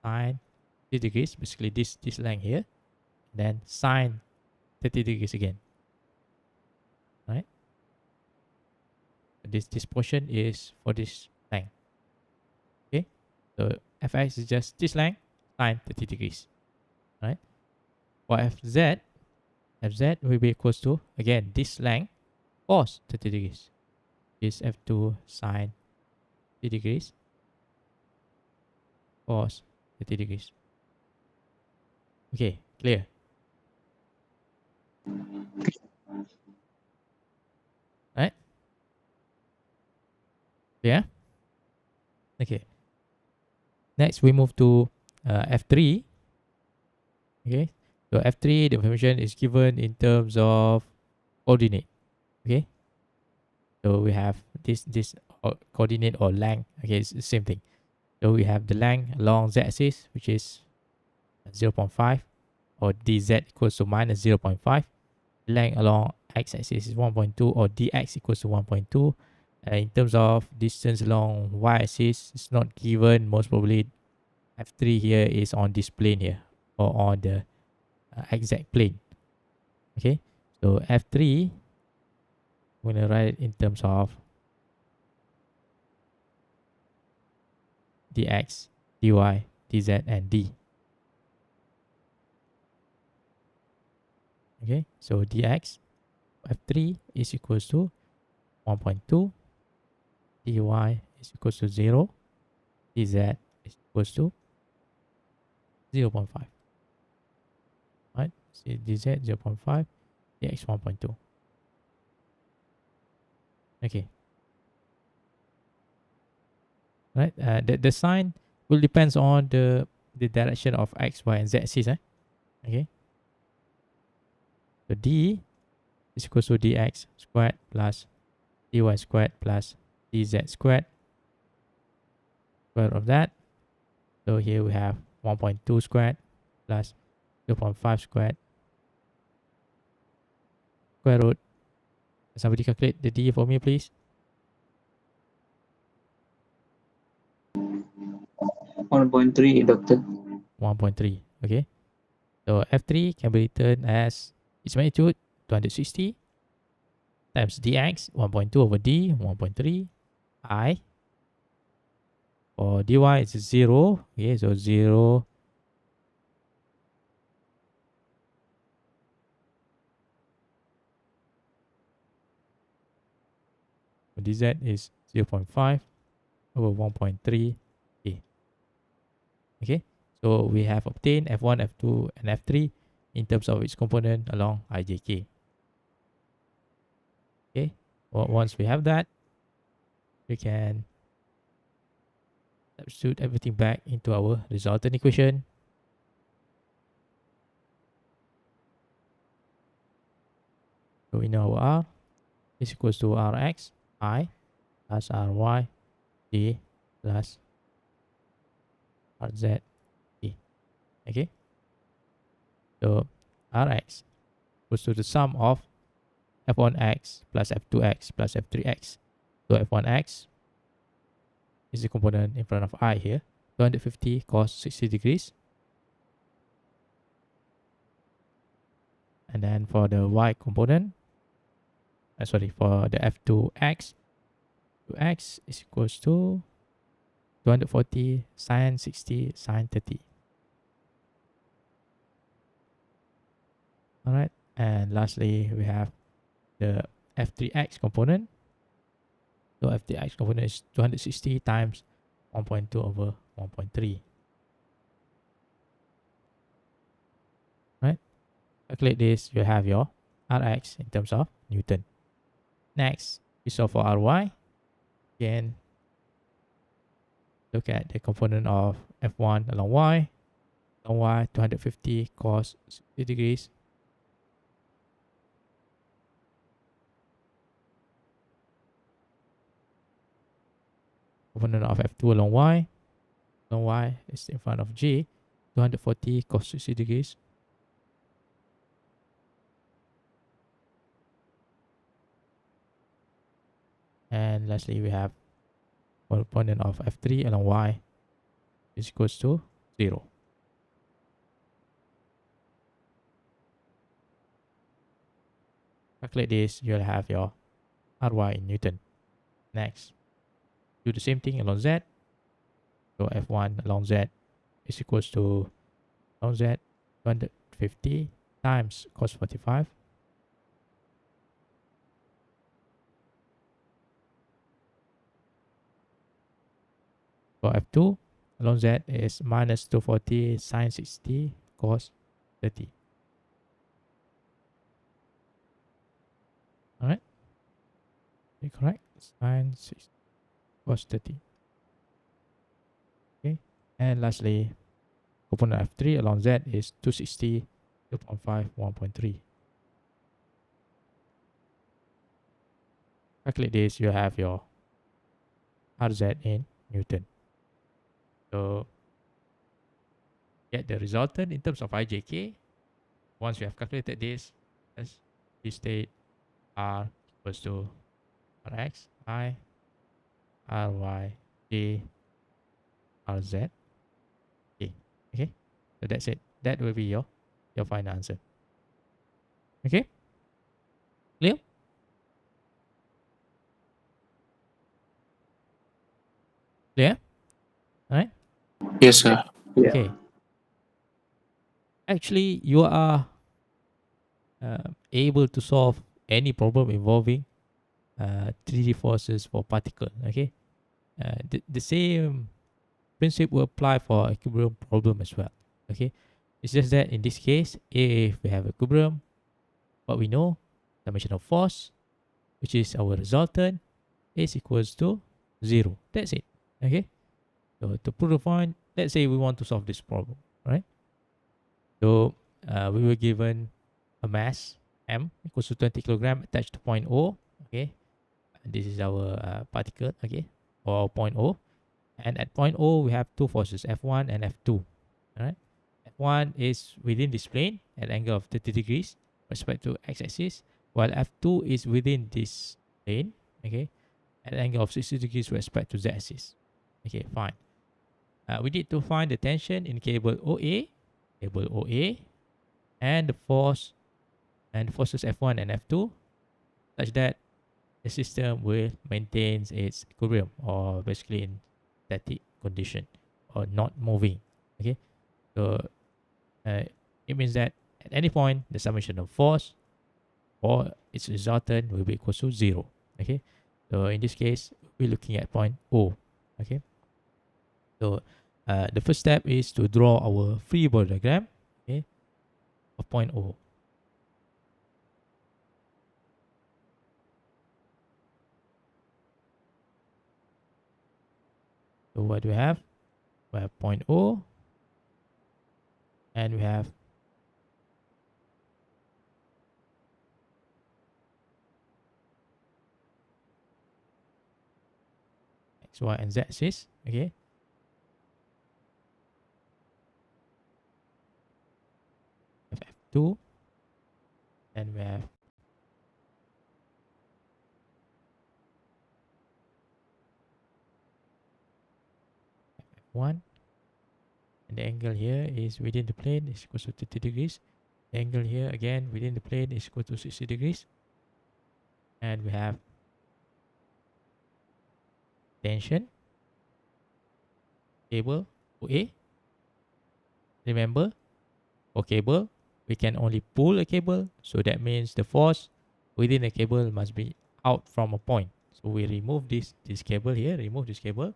sine 30 degrees, basically this length here, then sine 30 degrees again. Right? This portion is for this length. Okay, so fx is just this length sine 30 degrees. Right? For fz will be equals to again this length cos 30 degrees. Is f2 sine 30 degrees cos 30 degrees. Okay, clear. Right? Yeah. Okay. Next, we move to F3. Okay. So F3, the information is given in terms of coordinate. Okay. So we have this coordinate or length. Okay, it's the same thing. So we have the length along z-axis, which is 0.5, or dz equals to minus 0.5. Length along x-axis is 1.2, or dx equals to 1.2. In terms of distance along y-axis, it's not given. Most probably F3 here is on this plane here, or on the exact plane. Okay, so F3, I'm going to write it in terms of dx, dy, dz, and d. Okay, so dx F3 is equals to 1.2, dy is equals to 0, dz is equals to 0.5. Right, so dz 0.5, dx 1.2. Okay. Right, the sign will depends on the direction of x, y, and z axis. Okay. So d is equals to dx squared plus dy squared plus dz squared. Square of that. So here we have 1.2 squared plus 0.5 squared. Square root. Somebody calculate the d for me, please. 1.3, doctor. 1.3. Okay. So F3 can be written as its magnitude 260 times dx 1.2 over d 1.3 I For dy, it's 0. Okay, so 0. Dz is 0.5 over 1.3. Okay, so we have obtained F1, F2, and F3 in terms of its component along ijk. Okay, well, once we have that, we can substitute everything back into our resultant equation. So we know our R is equals to Rx I plus Ry J plus Rz E. Okay, so Rx equals to the sum of F1x plus F2x plus F3x. So F1x is the component in front of I here, 250 cos 60 degrees. And then for the y component, for the F2x, 2x is equals to 240 sine 60 sine 30. All right, and lastly, we have the F3x component. So F3x component is 260 times 1.2 over 1.3. Right? Calculate this, you have your Rx in terms of Newton. Next, we solve for Ry. Again, look at the component of F1 along y. Along y, 250 cos 60 degrees. Component of F2 along y. Along y is in front of J, 240 cos 60 degrees. And lastly, we have component of F3 along y is equals to 0. Calculate this, you'll have your Ry in Newton. Next, do the same thing along z. So F1 along z is equals to along z 250 times cos 45. For F2 along z is minus 240 sine 60 cos 30. Alright, correct, sine 60 cos 30. Okay, and lastly, component F3 along z is 260, 2.5, 1.3. Calculate this, you have your Rz in Newton. So get the resultant in terms of ijk. Once you have calculated this, as we state R equals to Rx I Ry J Rz. Okay, so that's it. That will be your final answer. Okay, clear? Clear? All right. Yes, sir. Yeah. Okay. Actually, you are able to solve any problem involving 3D forces for particle. Okay, the same principle will apply for equilibrium problem as well. Okay, it's just that in this case, if we have equilibrium, what we know, dimension of force, which is our resultant, is equals to 0. That's it. Okay, so to prove the point, let's say we want to solve this problem, right? So we were given a mass m equals to 20 kilogram attached to point O. Okay, and this is our particle. Okay, or point O. And at point O, we have two forces, F1 and F2. All right. F1 is within this plane at an angle of 30 degrees respect to x-axis, while F2 is within this plane, okay, at an angle of 60 degrees respect to z-axis. Okay, fine. We need to find the tension in cable OA, and the force and forces F1 and F2, such that the system will maintain its equilibrium, or basically in static condition or not moving. Okay, so it means that at any point the summation of force or its resultant will be equal to 0. Okay, so in this case we're looking at point O. Okay, so the first step is to draw our free body diagram, okay, of point O. So what do we have? We have point O, and we have X, Y, and Z axis. Okay, we have F2, and we have F1, and the angle here is within the plane is equal to 30 degrees. The angle here again within the plane is equal to 60 degrees, and we have tension cable OA. Remember, for cable we can only pull a cable, so that means the force within the cable must be out from a point. So we remove this cable here, remove this cable.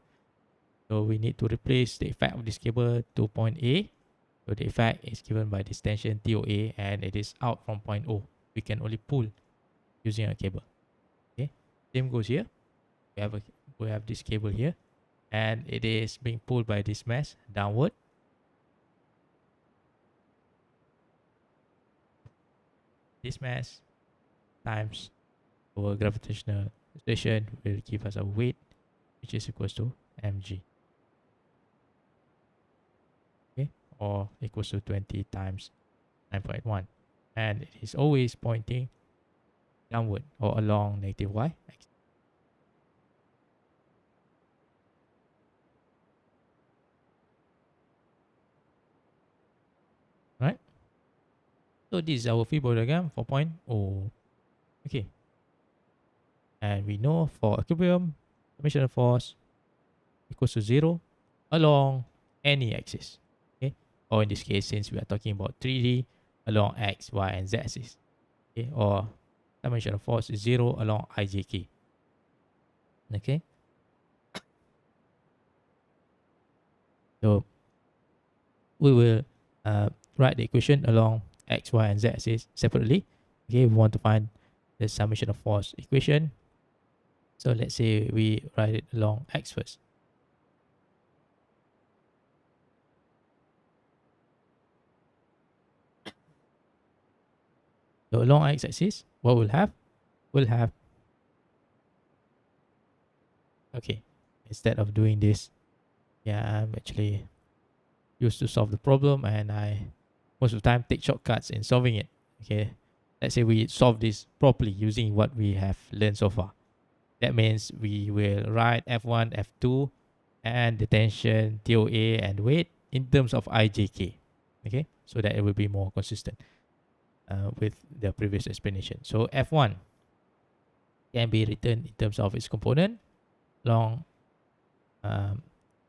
So we need to replace the effect of this cable to point A. So the effect is given by this tension TOA, and it is out from point O. We can only pull using a cable. Okay, same goes here. We have this cable here, and it is being pulled by this mass downward. This mass times our gravitational station will give us a weight, which is equals to mg. Okay, or equals to 20 times 9.1, and it is always pointing downward or along negative y axis. Right? So this is our free body diagram for point O. Okay, and we know for equilibrium, summation of force equals to 0 along any axis. Okay, or in this case, since we are talking about 3D, along x, y, and z axis. Okay, or summation of force is 0 along ijk. Okay, so we will write the equation along x, y, and z axis separately. Okay, we want to find the summation of force equation. So let's say we write it along x first. So along x axis, what we'll have? We'll have, okay, instead of doing this, yeah, I'm actually used to solve the problem, and I most of the time take shortcuts in solving it. Okay, let's say we solve this properly using what we have learned so far. That means we will write F1, F2, and the tension, TOA, and weight in terms of IJK. Okay, so that it will be more consistent with the previous explanation. So F1 can be written in terms of its component along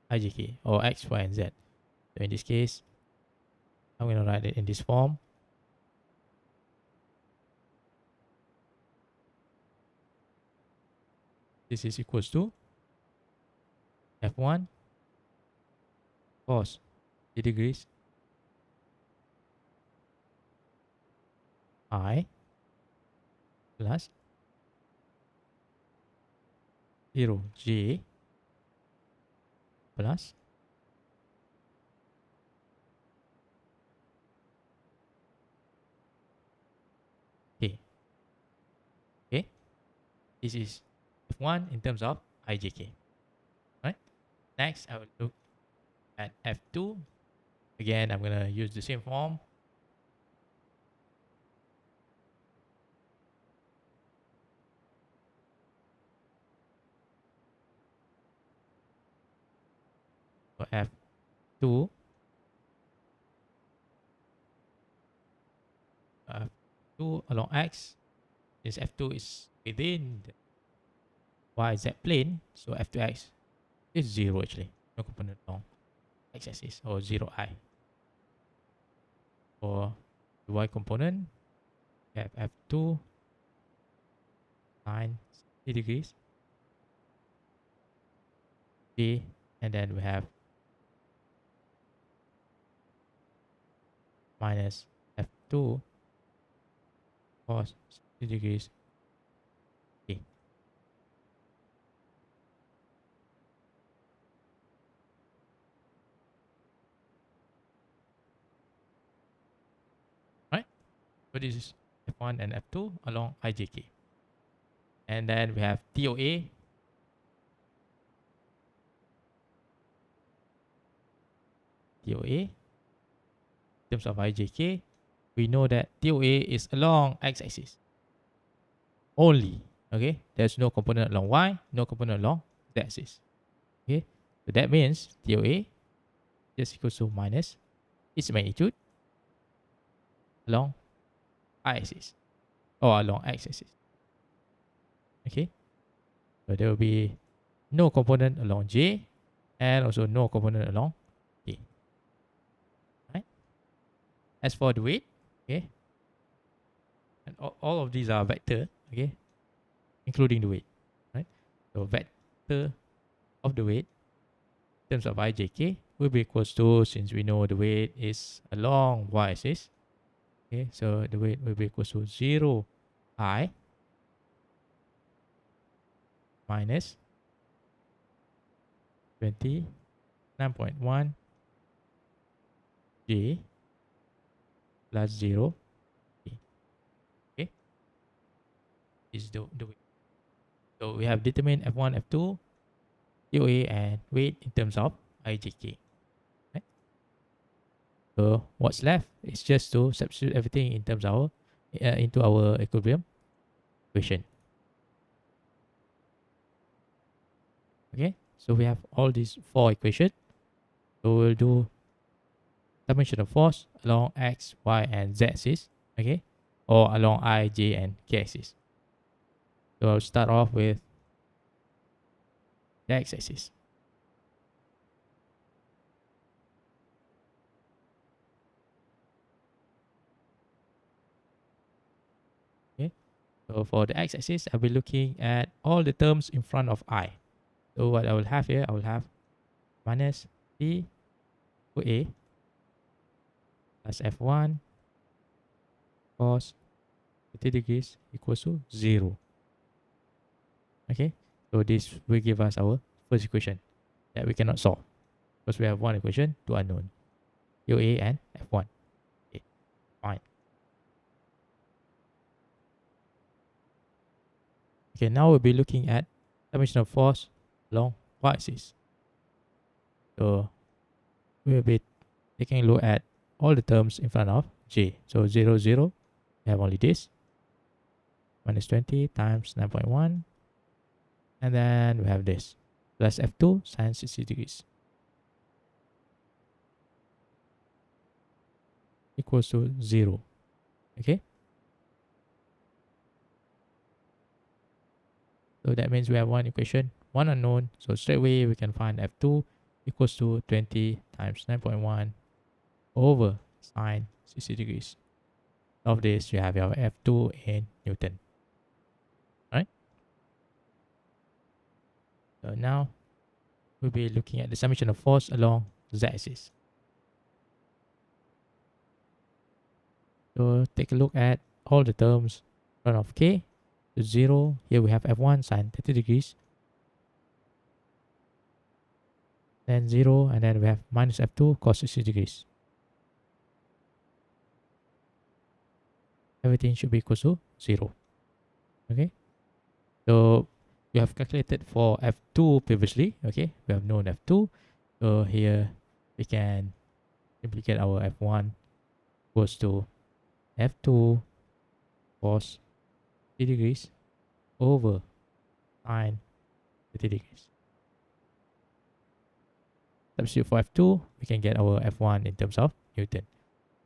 IJK or X, Y, and Z. So in this case, I'm going to write it in this form. This is equals to F1 cos 30 degrees I plus 0J plus K. Okay, this is F1 in terms of IJK. Right. Next, I will look at F2. Again, I'm going to use the same form. So F2, F2 along X, since F2 is within the YZ plane, so F2X is 0 actually. no component along x-axis, or 0i. For the y component, we have f2 sine 60 degrees, j, and then we have minus f2 cos 60 degrees k. Right? So this is f1 and f2 along ijk. And then we have TOA. TOA in terms of ijk. We know that TOA is along x-axis only. Okay, there's no component along y, no component along z-axis. Okay, so that means TOA is equal to minus its magnitude along y-axis or along x-axis. Okay, so there will be no component along j and also no component along k. Right? As for the weight, okay, and all of these are vector, okay, including the weight, right? So vector of the weight in terms of ijk will be equals to, since we know the weight is along y-axis, okay, so the weight will be equals to 0i minus 29.1 j plus 0 k. Okay, is the weight. So we have determined f1, f2, TOA, and weight in terms of ijk. Right? So what's left is just to substitute everything in terms of into our equilibrium equation. Okay, so we have all these four equations. So we'll do summation of force along x, y, and z axis. Okay, or along I, j, and k axis. So I'll start off with the x axis. Okay, so for the x axis, I'll be looking at all the terms in front of I. So what I will have here, I will have minus T to A plus F1 cos 30 degrees equals to 0. Okay, so this will give us our first equation that we cannot solve because we have one equation, two unknown, UA and F1. Okay, fine. Okay, now we'll be looking at summation of force along y-axis. So we'll be taking a look at all the terms in front of J. So 0, 0, we have only this. Minus 20 times 9.1. And then we have this. Plus F2 sine 60 degrees. Equals to 0. Okay. So that means we have one equation, one unknown. So straight away we can find F2 equals to 20 times 9.1 over sine 60 degrees. Of this, you have your F2 in Newton. Right? So now we'll be looking at the summation of force along the z-axis. So take a look at all the terms in front of k. So 0, here we have F1 sine 30 degrees. Then 0, and then we have minus F2 cos 60 degrees. Everything should be equal to 0. Okay. So we have calculated for F2 previously. Okay. We have known F2. So here we can simply get our F1 equals to F2 cos 30 degrees over sine 30 degrees. Substitute for F2, we can get our F1 in terms of Newton.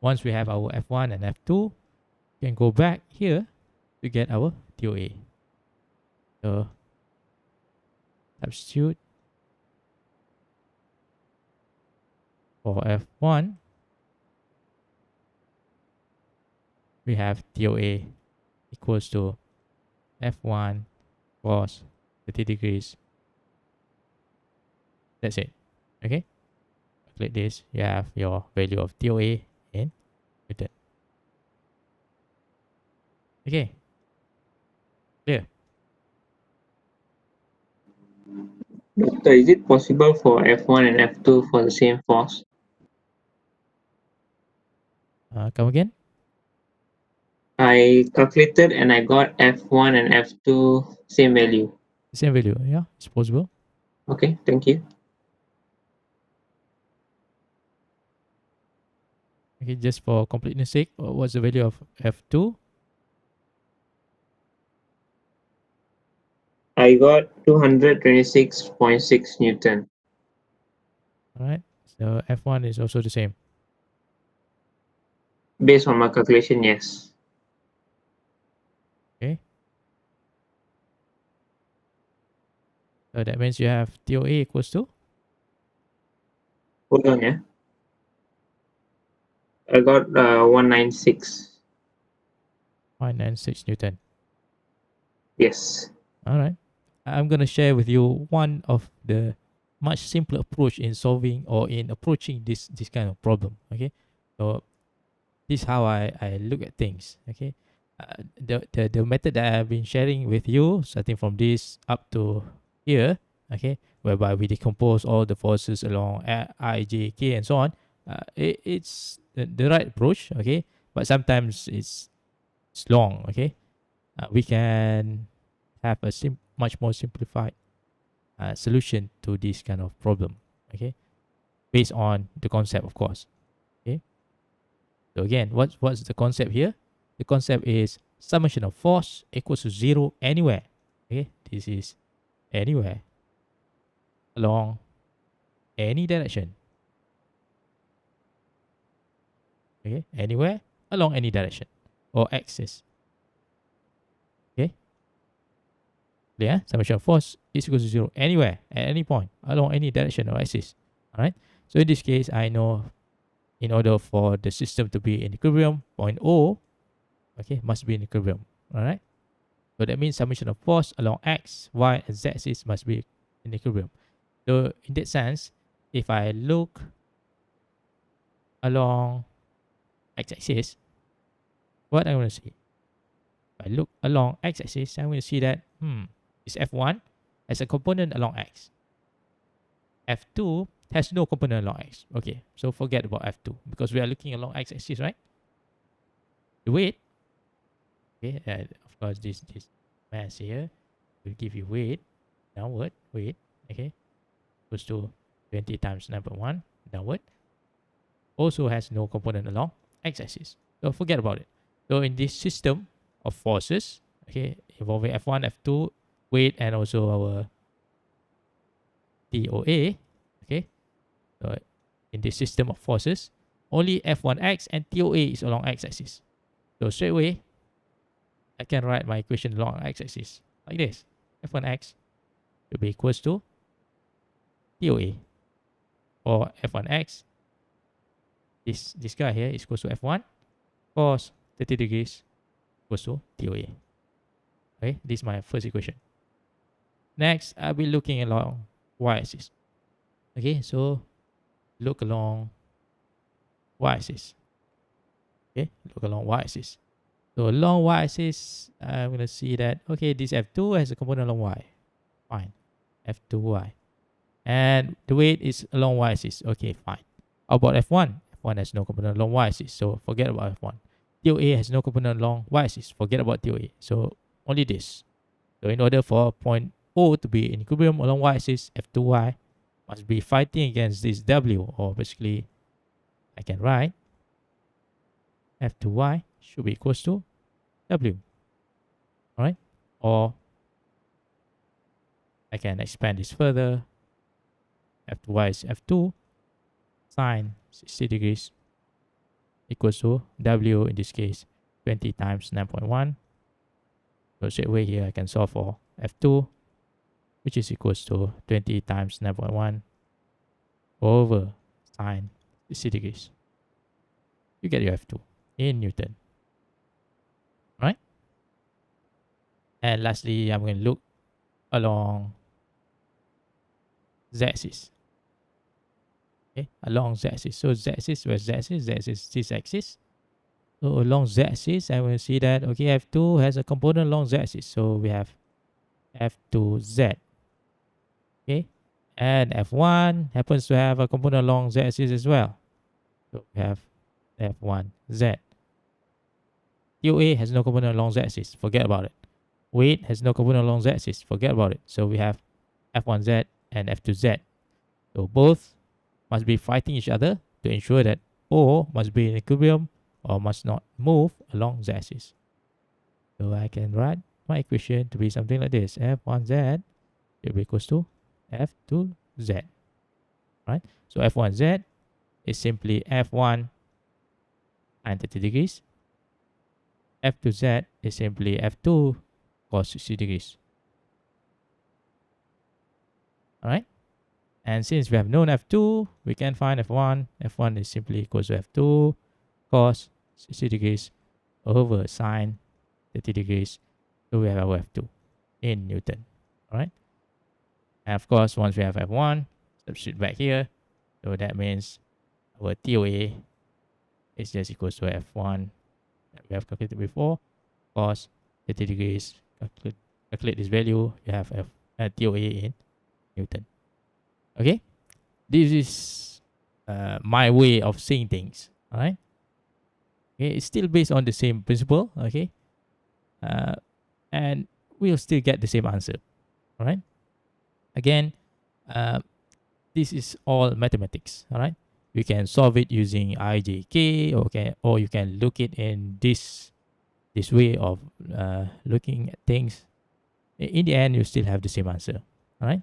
Once we have our F1 and F2, we can go back here to get our TOA. So substitute For F1, we have TOA equals to F1 cos 30 degrees. That's it. Okay. Like this, you have your value of TOA in Newton. Okay. Clear. Doctor, is it possible for F1 and F2 for the same force? Come again. I calculated and I got F1 and F2 same value. Same value. Yeah, it's possible. Okay, thank you. Okay, just for completeness sake, what's the value of F2? I got 226.6 Newton. All right. So F1 is also the same. Based on my calculation, yes. Okay. So that means you have TOA equals to Hold on, yeah. I got 196. 196 Newton. Yes. All right. I'm going to share with you one of the much simpler approach in solving or in approaching this kind of problem. Okay. So this is how I look at things. Okay. The method that I've been sharing with you, starting from this up to here, okay, whereby we decompose all the forces along I, J, K, and so on. It's the right approach. Okay. But sometimes it's long. Okay. We can have a much more simplified solution to this kind of problem. Okay, based on the concept, of course. Okay, so again, what's the concept here? The concept is summation of force equals to zero anywhere. Okay, this is anywhere along any direction. Okay, anywhere along any direction or axis. Okay, clear? Summation of force is equal to zero anywhere at any point along any direction or axis. All right. So in this case, I know in order for the system to be in equilibrium, point O, okay, must be in equilibrium. All right. So that means summation of force along x, y, and z axis must be in equilibrium. So in that sense, if I look along x axis, what I'm going to see? If I look along x axis, I'm going to see that this F1 has a component along x. F2 has no component along x. Okay, so forget about F2 because we are looking along x axis, right? The weight, okay, of course, this mass here will give you weight, downward weight, okay, equals to 20 times 9.1 downward. Also has no component along x-axis. So forget about it. So in this system of forces, okay, involving F1, F2, weight, and also our TOA, okay, so in this system of forces, only F1x and TOA is along x-axis. So straight away, I can write my equation along x-axis like this. F1x will be equals to TOA. For F1x, this guy here is equals to F1 cos 30 degrees equals to TOA. Okay, this is my first equation. Next, I'll be looking along y-axis. Okay, so look along y-axis. Okay, look along y-axis. So along y-axis, I'm going to see that, okay, this F2 has a component along y. Fine. F2y. And the weight is along y-axis. Okay, fine. How about F1? F1 has no component along y-axis, so forget about F1. TOA has no component along y-axis. Forget about TOA. So only this. So in order for point O to be in equilibrium along y-axis, F2y must be fighting against this W, or basically I can write F2y should be equals to W. Alright? Or I can expand this further. F2y is F2 sine 60 degrees equals to W, in this case 20 times 9.1. So straight away here I can solve for F2, which is equals to 20 times 9.1 over sine 60 degrees. You get your F2 in Newton, right? And lastly, I'm going to look along z-axis. Okay, along z-axis. So z-axis, where's z-axis? Z-axis, this axis. So along z-axis, I will see that, okay, F2 has a component along z-axis. So we have F2z. Okay, and F1 happens to have a component along z-axis as well. So we have F1z. TOA has no component along z-axis. Forget about it. Weight has no component along z-axis. Forget about it. So we have F1z and F2z. So both must be fighting each other to ensure that O must be in equilibrium or must not move along z-axis. So I can write my equation to be something like this. F1z will be equals to F2z. Right? So F1z is simply F1 and 30 degrees. F2z is simply F2 cos 60 degrees. Alright? And since we have known F2, we can find F1. F1 is simply equals to F2 cos 60 degrees over sine 30 degrees. So we have our F2 in Newton. Alright? And of course, once we have F1, substitute back here. So that means our TOA is just equals to F1 that we have calculated before, cos 30 degrees. Calculate this value, you have TOA in Newton. Okay, this is my way of seeing things. All right. Okay, it's still based on the same principle. Okay, and we'll still get the same answer. All right. Again, this is all mathematics. All right. You can solve it using IJK, or you can look it in this way of looking at things. In the end, you still have the same answer. All right.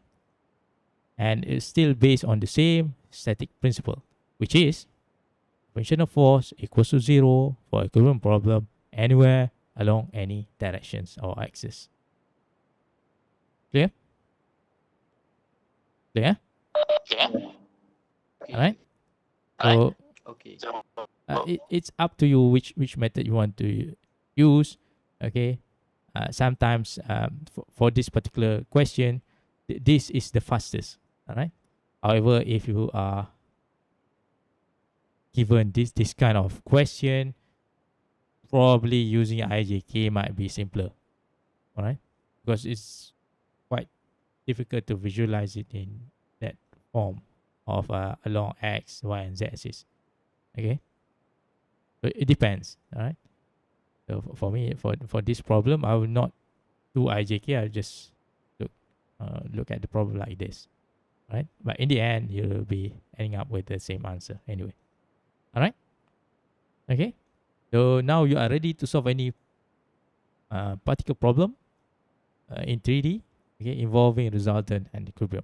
And it's still based on the same static principle, which is function of force equals to 0 for equivalent problem anywhere along any directions or axis. Clear? Clear? Yeah. All right. Alright. So Okay. it's up to you which method you want to use. Okay. Sometimes for this particular question, this is the fastest. All right. However, if you are given this kind of question, probably using IJK might be simpler. All right, because it's quite difficult to visualize it in that form of along x, y, and z axis. Okay, so it depends. All right. So for me, for this problem, I will not do IJK. I'll just look at the problem like this. Right, but in the end, you'll be ending up with the same answer anyway. All right. Okay. So now you are ready to solve any particle problem in 3D, okay, involving resultant and equilibrium.